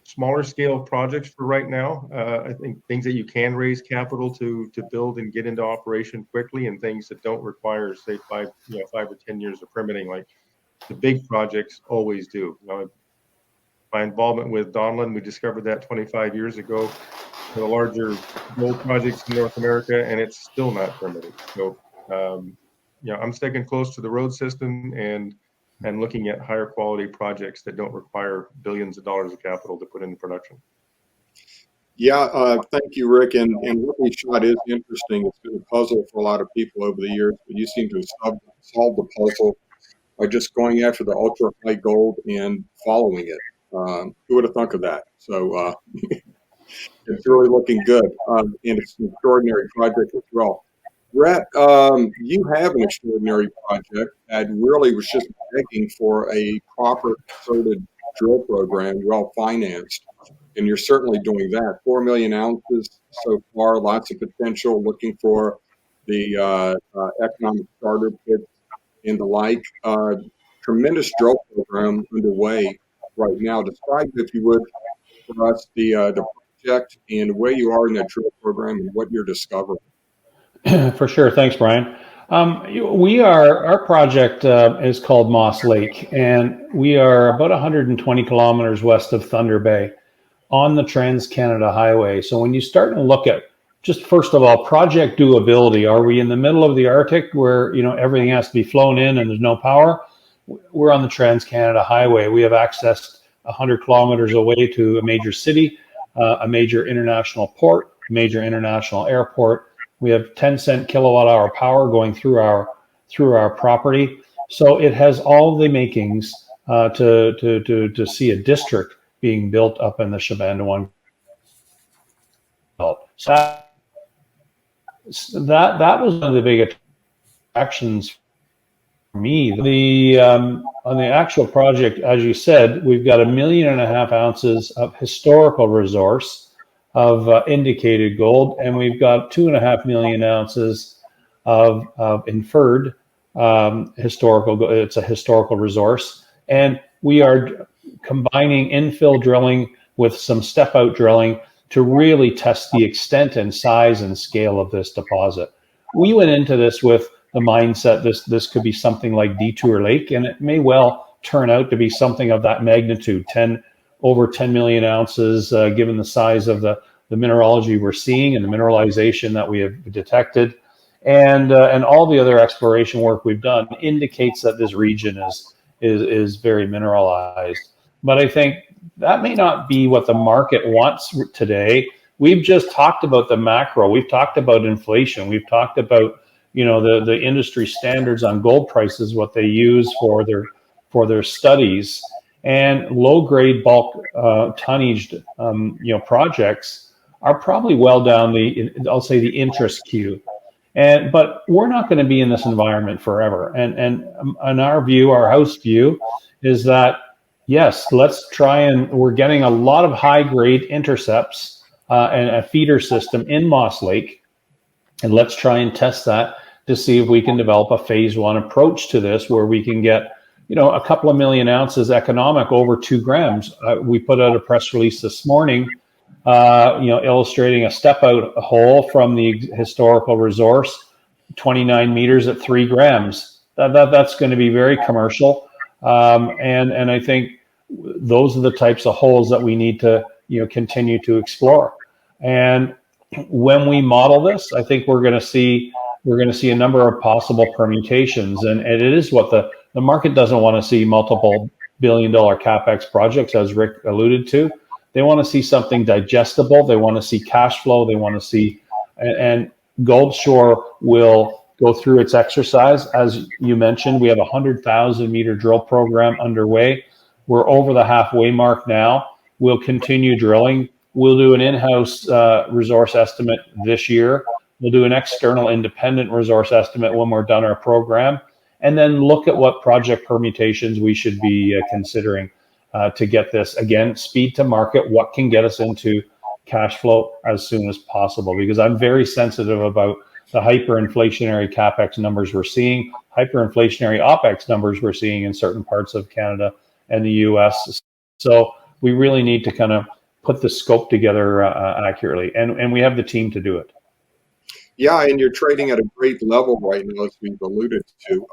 smaller scale projects for right now. I think things that you can raise capital to build and get into operation quickly, and things that don't require, say, 5 or 10 years of permitting, like the big projects always do. My involvement with Donlin, we discovered that 25 years ago, the larger gold projects in North America, and it's still not permitted. So I'm sticking close to the road system and looking at higher quality projects that don't require billions of dollars of capital to put into production. Yeah, thank you, Rick. And Lucky Shot is interesting. It's been a puzzle for a lot of people over the years, but you seem to have solved the puzzle by just going after the ultra high gold and following it. Who would have thunk of that? So It's really looking good, and it's an extraordinary project as well. Brett, you have an extraordinary project that really was just begging for a proper concerted drill program, well financed, and you're certainly doing that. 4 million ounces so far, lots of potential. Looking for the economic starter pits and the like. Tremendous drill program underway right now. Describe, if you would, for us the project and where you are in that drill program and what you're discovering. For sure. Thanks, Brian. Our project is called Moss Lake, and we are about 120 kilometers west of Thunder Bay on the Trans-Canada Highway. So when you start to look at, just first of all, project doability, are we in the middle of the Arctic where, everything has to be flown in and there's no power? We're on the Trans-Canada Highway. We have access 100 kilometers away to a major city, a major international port, a major international airport. We have 10-cent kilowatt hour power going through our property. So it has all the makings to see a district being built up in the Shibandawang Belt. So that was one of the big attractions for me. On the actual project, as you said, we've got 1.5 million ounces of historical resource of indicated gold, and we've got 2.5 million ounces of inferred historical. It's a historical resource, and we are combining infill drilling with some step out drilling to really test the extent and size and scale of this deposit. We went into this with the mindset this could be something like Detour Lake, and it may well turn out to be something of that magnitude, over 10 million ounces, given the size of the mineralogy we're seeing and the mineralization that we have detected, and all the other exploration work we've done indicates that this region is very mineralized. But I think that may not be what the market wants today. We've just talked about the macro. We've talked about inflation. We've talked about the industry standards on gold prices, what they use for their studies, and low grade bulk tonnaged projects are probably well down the interest queue. But we're not going to be in this environment forever. And our view, our house view, is that yes, let's try, and we're getting a lot of high grade intercepts and a feeder system in Moss Lake, and let's try and test that to see if we can develop a phase one approach to this, where we can get a couple of million ounces economic over 2 grams. We put out a press release this morning, illustrating a step out hole from the historical resource, 29 meters at 3 grams. That's going to be very commercial. And I think those are the types of holes that we need to continue to explore. And when we model this, I think we're going to see a number of possible permutations, and it is what the market doesn't want to see: multiple billion-dollar capex projects, as Rick alluded to. They want to see something digestible. They want to see cash flow. They want to see, and Goldshore will go through its exercise. As you mentioned, we have a 100,000 meter drill program underway. We're over the halfway mark now. We'll continue drilling. We'll do an in-house resource estimate this year. We'll do an external independent resource estimate when we're done our program, and then look at what project permutations we should be considering to get this, again, speed to market, what can get us into cash flow as soon as possible. Because I'm very sensitive about the hyperinflationary capex numbers we're seeing, hyperinflationary OPEX numbers we're seeing in certain parts of Canada and the US. So we really need to kind of put the scope together accurately, and we have the team to do it. Yeah, and you're trading at a great level right now, as we've alluded to.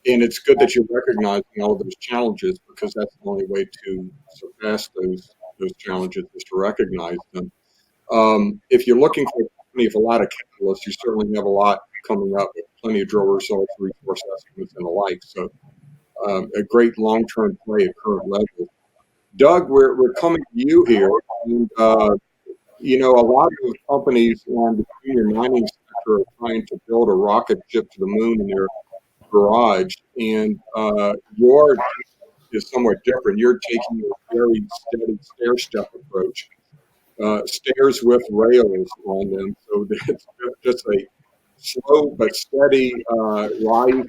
And it's good that you're recognizing all of those challenges, because that's the only way to surpass those challenges, is to recognize them. If you're looking for a company with a lot of catalysts, you certainly have a lot coming up, with plenty of drill results, resource estimates, and the like. So a great long-term play at current levels. Doug, we're coming to you here. And, a lot of companies in the junior mining sector are trying to build a rocket ship to the moon in their garage, and your is somewhat different. You're taking a very steady stair-step approach. stairs with rails on them. So it's just a slow but steady rise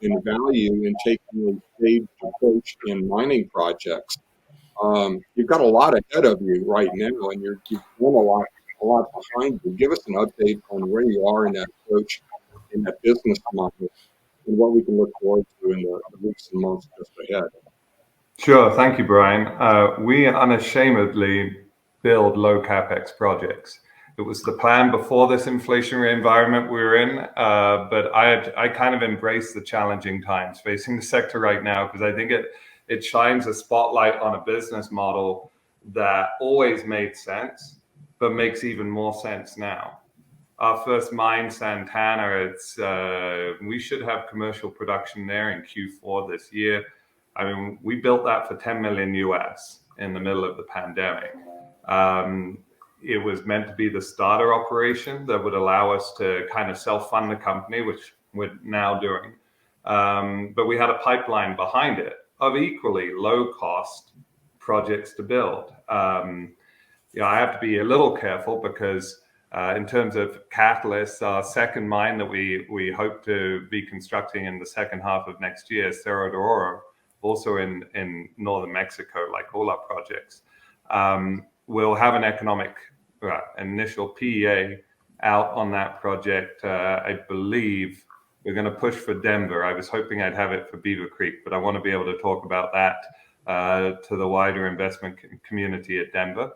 in value in taking a staged approach in mining projects. You've got a lot ahead of you right now, and you've done a lot behind you. Give us an update on where you are in that approach, in that business model, and what we can look forward to in the weeks and months just ahead. Sure. Thank you, Brien. We unashamedly build low capex projects. It was the plan before this inflationary environment we were in, but I kind of embrace the challenging times facing the sector right now, because I think it shines a spotlight on a business model that always made sense, but makes even more sense now. Our first mine, Santana, we should have commercial production there in Q4 this year. I mean, we built that for 10 million US in the middle of the pandemic. It was meant to be the starter operation that would allow us to kind of self-fund the company, which we're now doing. But we had a pipeline behind it of equally low-cost projects to build. I have to be a little careful because in terms of catalysts, our second mine that we hope to be constructing in the second half of next year, Cerro de Oro, also in northern Mexico, like all our projects, we'll have an initial PEA out on that project. I believe we're going to push for Denver. I was hoping I'd have it for Beaver Creek, but I want to be able to talk about that to the wider investment community at Denver.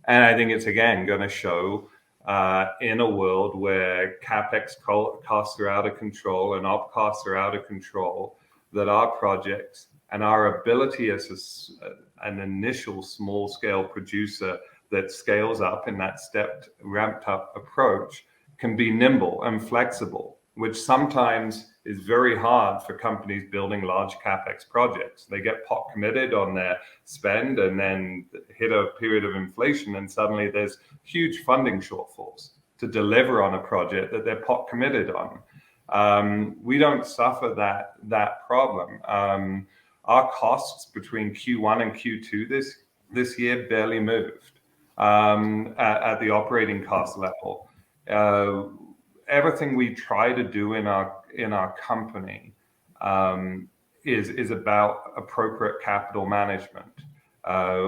And I think it's, again, going to show in a world where CapEx costs are out of control and op costs are out of control, that our projects and our ability as an initial small-scale producer that scales up in that stepped, ramped-up approach can be nimble and flexible, which sometimes is very hard for companies building large CapEx projects. They get pot committed on their spend and then hit a period of inflation, and suddenly there's huge funding shortfalls to deliver on a project that they're pot committed on. We don't suffer that problem. Our costs between Q1 and Q2 this year barely moved at the operating cost level. Everything we try to do in our company is about appropriate capital management.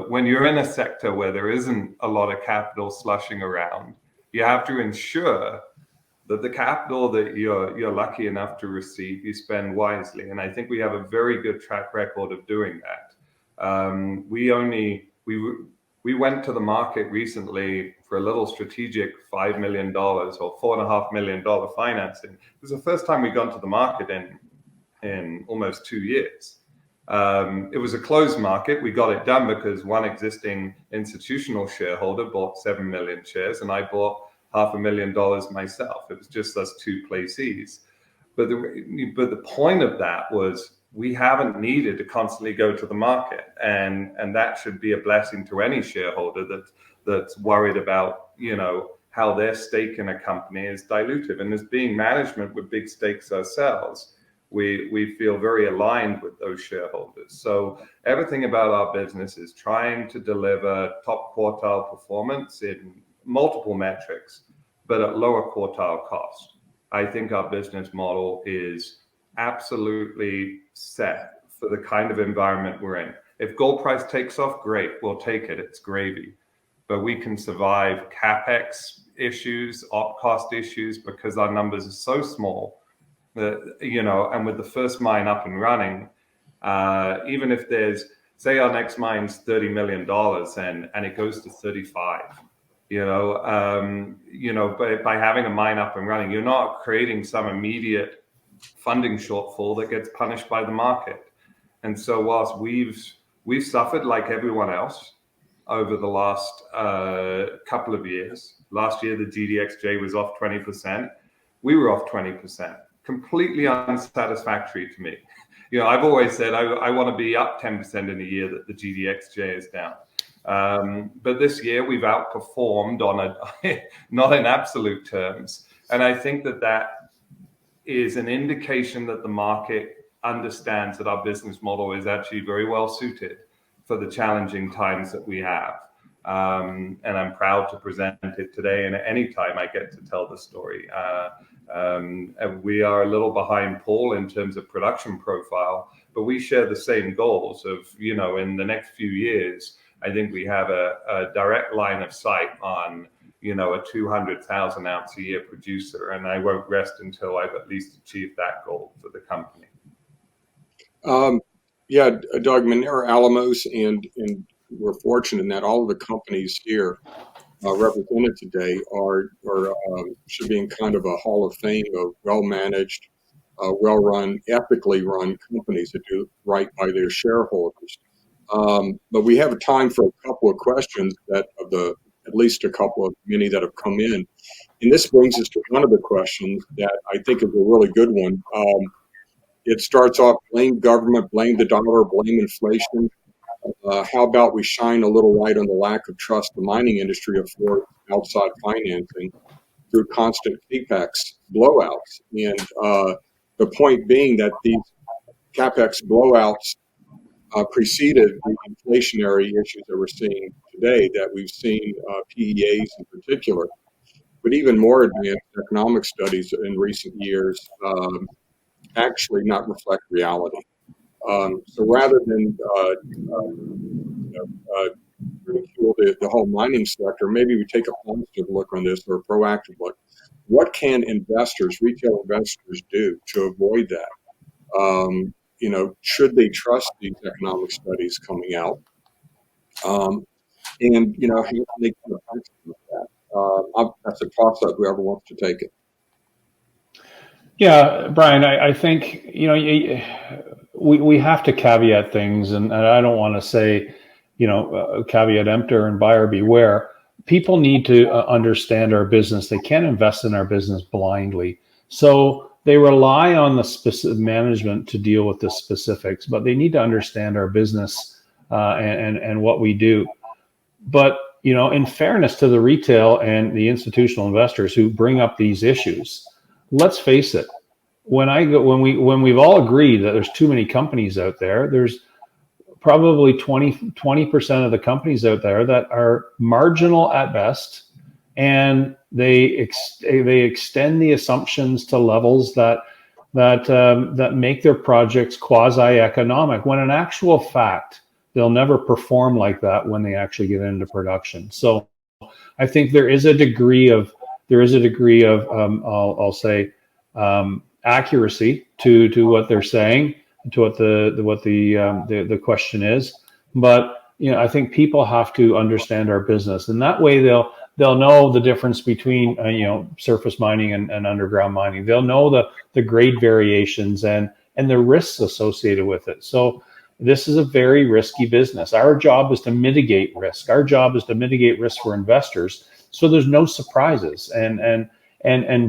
When you're in a sector where there isn't a lot of capital slushing around, you have to ensure that the capital that you're lucky enough to receive, you spend wisely. And I think we have a very good track record of doing that. We went to the market recently for a little strategic $5 million or $4.5 million financing. It was the first time we'd gone to the market in almost 2 years. It was a closed market. We got it done because one existing institutional shareholder bought 7 million shares, and I bought $500,000 myself. It was just us two placees. But the point of that was we haven't needed to constantly go to the market, and that should be a blessing to any shareholder that's worried about how their stake in a company is dilutive. And as being management with big stakes ourselves, we feel very aligned with those shareholders. So everything about our business is trying to deliver top quartile performance in multiple metrics, but at lower quartile cost. I think our business model is absolutely set for the kind of environment we're in. If gold price takes off, great, we'll take it. It's gravy. But we can survive CapEx issues, op cost issues, because our numbers are so small that, and with the first mine up and running, even if say our next mine's $30 million and it goes to 35, but by having a mine up and running, you're not creating some immediate funding shortfall that gets punished by the market. And so whilst we've suffered like everyone else over the last couple of years, last year the GDXJ was off 20%, we were off 20%, completely unsatisfactory to me. I've always said I want to be up 10% in a year that the GDXJ is down. But this year we've outperformed not in absolute terms. And I think that is an indication that the market understands that our business model is actually very well suited for the challenging times that we have. And I'm proud to present it today. And at any time I get to tell the story. And we are a little behind Paul in terms of production profile, but we share the same goals of, in the next few years, I think we have a direct line of sight on, a 200,000 ounce a year producer. And I won't rest until I've at least achieved that goal for the company. Yeah, Doug, Minera Alamos, and we're fortunate in that all of the companies here represented today should be in kind of a hall of fame of well-managed, well-run, ethically run companies that do right by their shareholders. But we have time for a couple of questions at least a couple of many that have come in. And this brings us to one of the questions that I think is a really good one. It starts off, blame government, blame the dollar, blame inflation. How about we shine a little light on the lack of trust the mining industry affords outside financing through constant CapEx blowouts? And the point being that these CapEx blowouts preceded the inflationary issues that we're seeing today, that we've seen PEAs in particular, but even more advanced economic studies in recent years actually not reflect reality. So rather than ridicule the whole mining sector, maybe we take a positive look on this, or a proactive look. What can retail investors do to avoid that? Should they trust these economic studies coming out? And, how can they kind of function with that? That's a toss-up, whoever wants to take it. Yeah, Brien, I think, we have to caveat things, and I don't want to say, caveat emptor and buyer beware. People need to understand our business. They can't invest in our business blindly. So they rely on the specific management to deal with the specifics, but they need to understand our business and what we do. But, in fairness to the retail and the institutional investors who bring up these issues, let's face it. When we've all agreed that there's too many companies out there, there's probably 20% of the companies out there that are marginal at best, and they extend the assumptions to levels that make their projects quasi-economic, when in actual fact they'll never perform like that when they actually get into production. So I think there is a degree of I'll say accuracy to what they're saying, to what the question is. But I think people have to understand our business, and that way they'll know the difference between surface mining and underground mining. They'll know the grade variations and the risks associated with it. So this is a very risky business. Our job is to mitigate risk. Our job is to mitigate risk for investors, so there's no surprises, and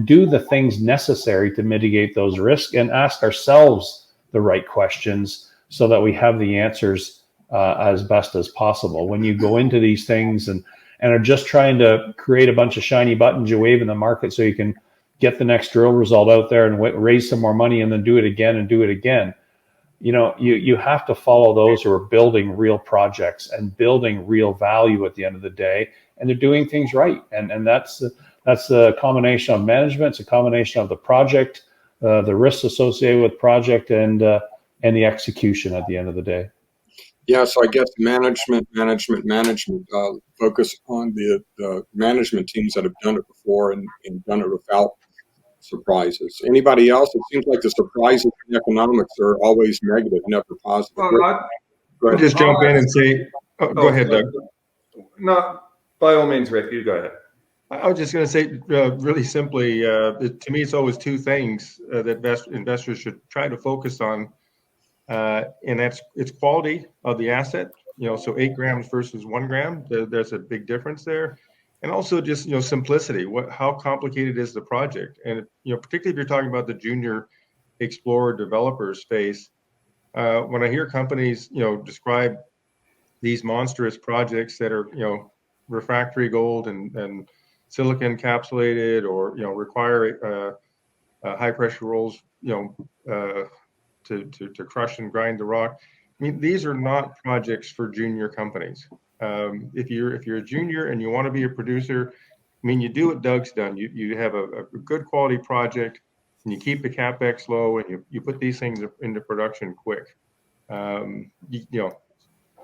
do the things necessary to mitigate those risks, and ask ourselves the right questions so that we have the answers as best as possible. When you go into these things and are just trying to create a bunch of shiny buttons you wave in the market so you can get the next drill result out there and raise some more money and then do it again and do it again, you have to follow those who are building real projects and building real value at the end of the day, and they're doing things right. And that's a combination of management. It's a combination of the project, the risks associated with project, and the execution at the end of the day. Yeah, so I guess management, focus on the management teams that have done it before and done it without surprises. Anybody else? It seems like the surprises in economics are always negative, never positive. Well, I'll just jump in and say, go ahead, Doug. No, by all means, Rick, you go ahead. I was just going to say really simply, to me, it's always two things that investors should try to focus on, and that's its quality of the asset. So 8 grams versus 1 gram, there's a big difference there. And also just, simplicity. How complicated is the project? And, particularly if you're talking about the junior explorer developer space, when I hear companies, describe these monstrous projects that are, refractory gold and silicon encapsulated, or, require high pressure rolls, to crush and grind the rock. I mean, these are not projects for junior companies. If you're a junior and you want to be a producer, I mean, you do what Doug's done. You have a good quality project, and you keep the capex low, and you put these things into production quick. You know,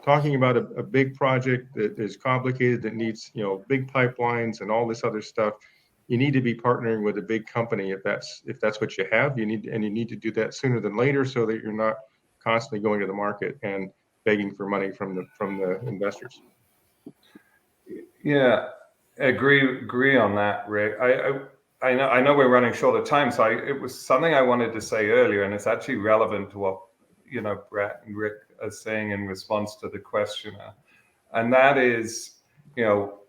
talking about a big project that is complicated, that needs, you know, big pipelines and all this other stuff, you need to be partnering with a big company if that's what you have. You need to do that sooner than later, so that you're not constantly going to the market and begging for money from the investors. Yeah, agree on that, Rick. I know we're running short of time, so it was something I wanted to say earlier, and it's actually relevant to what, you know, Brett and Rick are saying in response to the questioner, and that is, you know,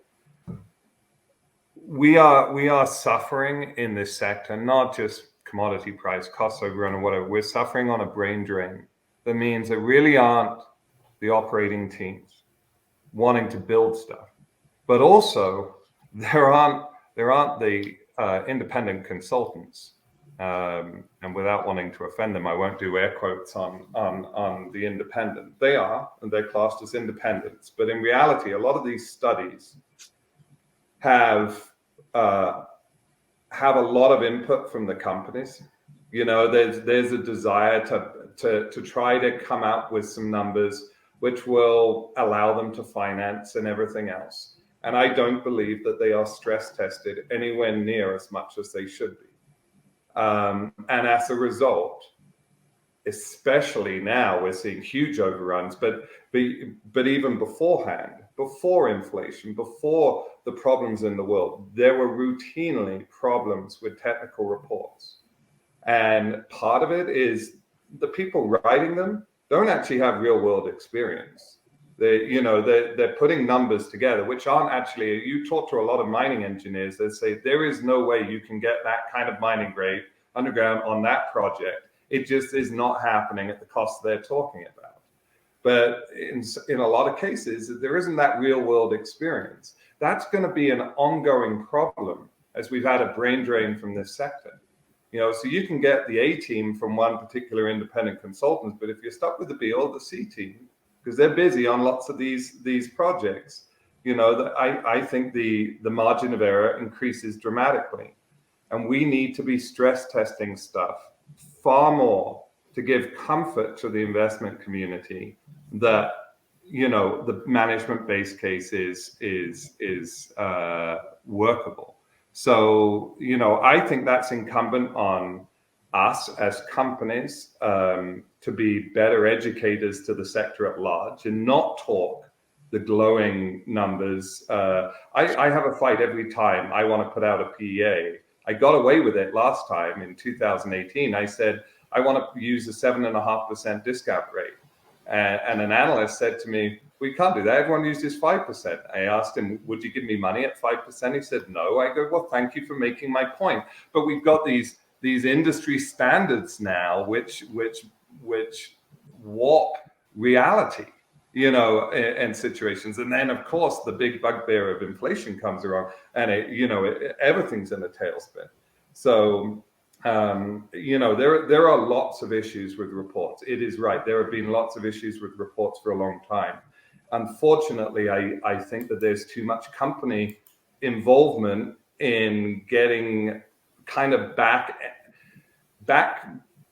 we are suffering in this sector, not just commodity price, cost overrun, or whatever. We're suffering on a brain drain. That means there really aren't the operating teams wanting to build stuff, but also there aren't the independent consultants. And without wanting to offend them, I won't do air quotes on the independent. They are, and they're classed as independents. But in reality, a lot of these studies have a lot of input from the companies. You know, there's a desire to try to come out with some numbers which will allow them to finance and everything else. And I don't believe that they are stress tested anywhere near as much as they should be. And as a result, especially now, we're seeing huge overruns, but even beforehand, before inflation, before the problems in the world, there were routinely problems with technical reports. And part of it is the people writing them don't actually have real world experience. They're putting numbers together, which aren't actually, you talk to a lot of mining engineers, they say there is no way you can get that kind of mining grade underground on that project. It just is not happening at the cost they're talking about. But in a lot of cases, there isn't that real world experience. That's going to be an ongoing problem as we've had a brain drain from this sector. You know, so you can get the A team from one particular independent consultant, but if you're stuck with the B or the C team, because they're busy on lots of these projects, you know, I think the margin of error increases dramatically. And we need to be stress testing stuff far more to give comfort to the investment community that, you know, the management base case is workable. So, you know, I think that's incumbent on us as companies to be better educators to the sector at large and not talk the glowing numbers. I have a fight every time I want to put out a PEA. I got away with it last time in 2018. I said, I want to use a 7.5% discount rate. And an analyst said to me, we can't do that. Everyone uses 5%. I asked him, would you give me money at 5%? He said, no. I go, well, thank you for making my point. But we've got these industry standards now, which warp reality, you know, and situations. And then, of course, the big bugbear of inflation comes around, and everything's in a tailspin. So, you know, there are lots of issues with reports. It is right. There have been lots of issues with reports for a long time. Unfortunately, I think that there's too much company involvement in getting kind of back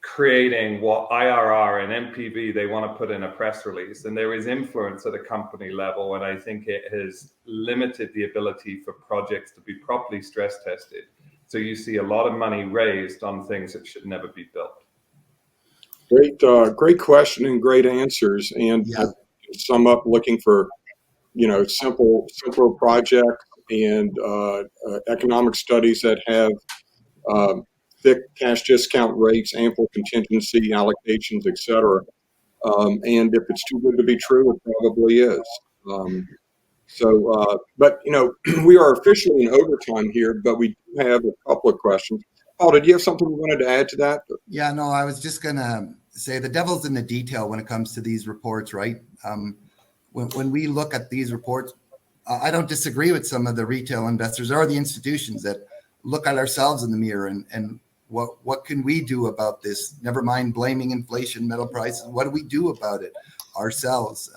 creating what IRR and NPV they want to put in a press release. And there is influence at a company level, and I think it has limited the ability for projects to be properly stress tested. So you see a lot of money raised on things that should never be built. Great question and great answers. And Yeah. to sum up, looking for, you know, simpler projects and economic studies that have thick cash discount rates, ample contingency allocations, etc. And if it's too good to be true, it probably is. But you know, we are officially in overtime here, but we do have a couple of questions. Paul, did you have something you wanted to add to that? Yeah, no, I was just gonna say the devil's in the detail when it comes to these reports, right? When we look at these reports, I don't disagree with some of the retail investors or the institutions that look at ourselves in the mirror and what can we do about this? Never mind blaming inflation, metal prices. What do we do about it ourselves?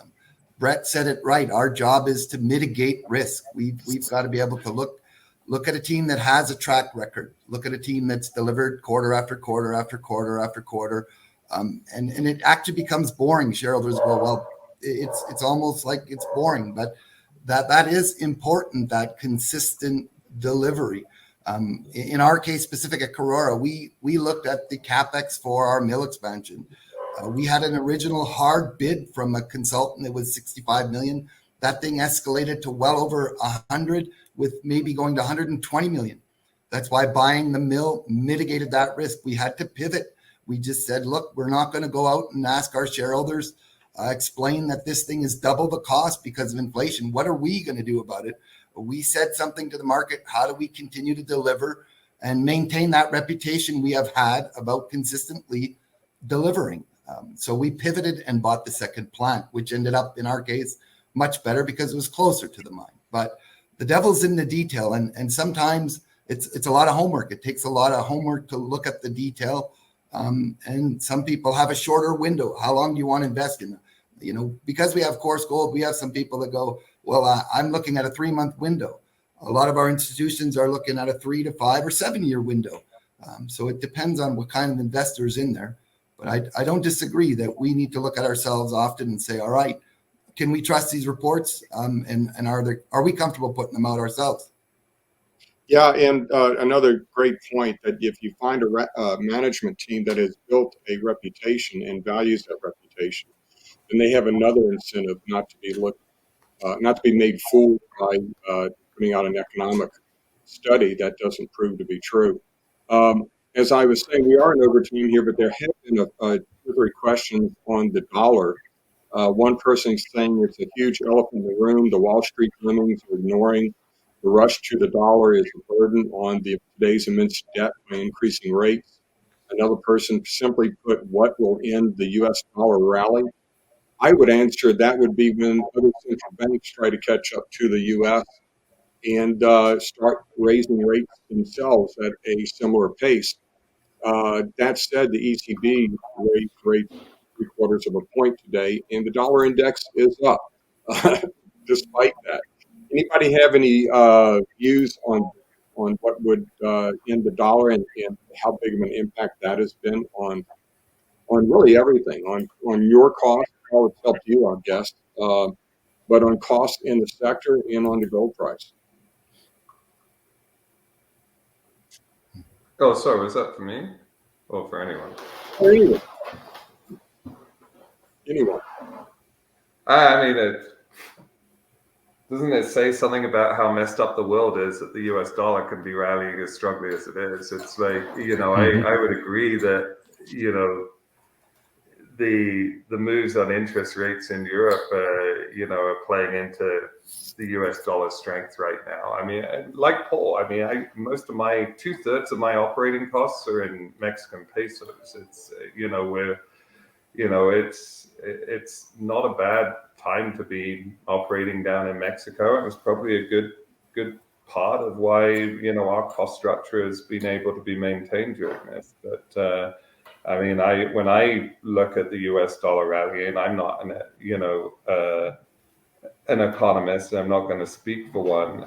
Brett said it right. Our job is to mitigate risk. We've got to be able to look at a team that has a track record. Look at a team that's delivered quarter after quarter after quarter after quarter, and it actually becomes boring. Shareholders go, well, it's almost like it's boring, but that is important. That consistent delivery. In our case, specific at Karora, we looked at the capex for our mill expansion. We had an original hard bid from a consultant that was 65 million. That thing escalated to well over 100, with maybe going to 120 million. That's why buying the mill mitigated that risk. We had to pivot. We just said, look, we're not going to go out and ask our shareholders, explain that this thing is double the cost because of inflation. What are we going to do about it? We said something to the market. How do we continue to deliver and maintain that reputation we have had about consistently delivering? So we pivoted and bought the second plant, which ended up, in our case, much better because it was closer to the mine. But the devil's in the detail, and sometimes it's a lot of homework. It takes a lot of homework to look at the detail, and some people have a shorter window. How long do you want to invest in it? Because we have coarse gold, we have some people that go, well, I'm looking at a 3-month window. A lot of our institutions are looking at a 3 to 5 or 7 year window. So it depends on what kind of investor is in there. But I don't disagree that we need to look at ourselves often and say, all right, can we trust these reports? And are we comfortable putting them out ourselves? Yeah, and another great point, that if you find a management team that has built a reputation and values that reputation, then they have another incentive not to be made fooled by putting out an economic study that doesn't prove to be true. As I was saying, we are an over team here, but there have been two or three questions on the dollar. One person is saying it's a huge elephant in the room. The Wall Street lemmings are ignoring the rush to the dollar is a burden on today's immense debt by increasing rates. Another person simply put, what will end the U.S. dollar rally? I would answer that would be when other central banks try to catch up to the U.S. and start raising rates themselves at a similar pace. That said, the ECB raised rates 3/4 of a point today, and the dollar index is up despite that. Anybody have any views on what would end the dollar and how big of an impact that has been on really everything, on your cost? How it's helped you, I guess, but on cost in the sector and on the gold price. Oh, sorry, was that for me or for anyone? For anyone. Anyone. I mean, doesn't it say something about how messed up the world is that the US dollar can be rallying as strongly as it is? It's like, I would agree that, the moves on interest rates in Europe, are playing into the US dollar strength right now. I mean, like Paul, most of my 2/3 of my operating costs are in Mexican pesos. It's, it's not a bad time to be operating down in Mexico. It was probably a good part of why, our cost structure has been able to be maintained during this. But, when I look at the US dollar rally, and I'm not an economist, and I'm not going to speak for one,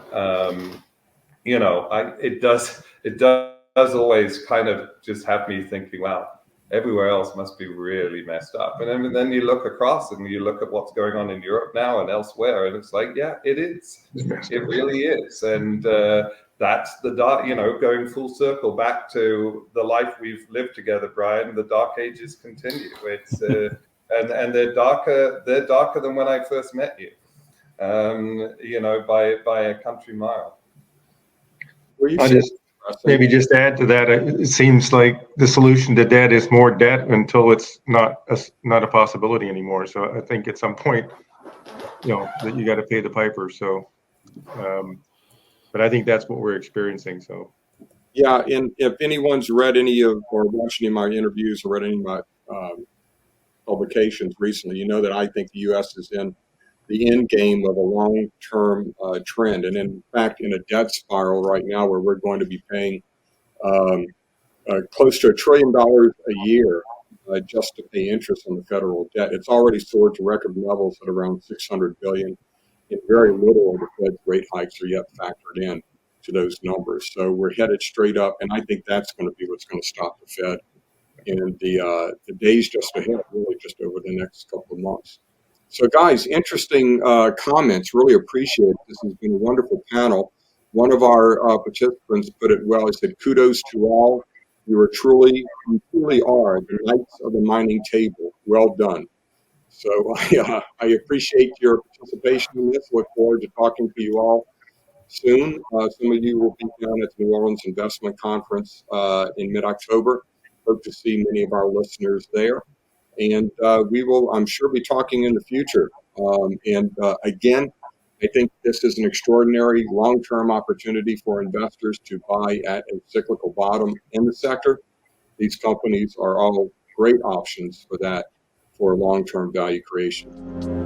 it does always kind of just have me thinking, wow, everywhere else must be really messed up. And then you look across and you look at what's going on in Europe now and elsewhere, and it's like, yeah, it is. It really is. And that's the dark, going full circle back to the life we've lived together, Brien. The dark ages continue. It's and they're darker than when I first met you. By a country mile. Maybe just add to that. It seems like the solution to debt is more debt until it's not a possibility anymore. So I think at some point, that you got to pay the piper. So, but I think that's what we're experiencing. So, yeah, and if anyone's read any of or watched any of my interviews or read any of my publications recently, you know that I think the U.S. is in the end game of a long-term trend, and in fact, in a debt spiral right now, where we're going to be paying close to $1 trillion a year just to pay interest on the federal debt. It's already soared to record levels at around $600 billion, and very little of the Fed's rate hikes are yet factored in to those numbers. So we're headed straight up, and I think that's going to be what's going to stop the Fed in the days just ahead, really just over the next couple of months. So, guys, interesting comments. Really appreciate it. This has been a wonderful panel. One of our participants put it well. He said, "Kudos to all. You truly are the knights of the mining table. Well done." So I appreciate your participation in this. Look forward to talking to you all soon. Some of you will be down at the New Orleans Investment Conference in mid-October. Hope to see many of our listeners there. And we will, I'm sure, be talking in the future. Again, I think this is an extraordinary long-term opportunity for investors to buy at a cyclical bottom in the sector. These companies are all great options for that, for long-term value creation.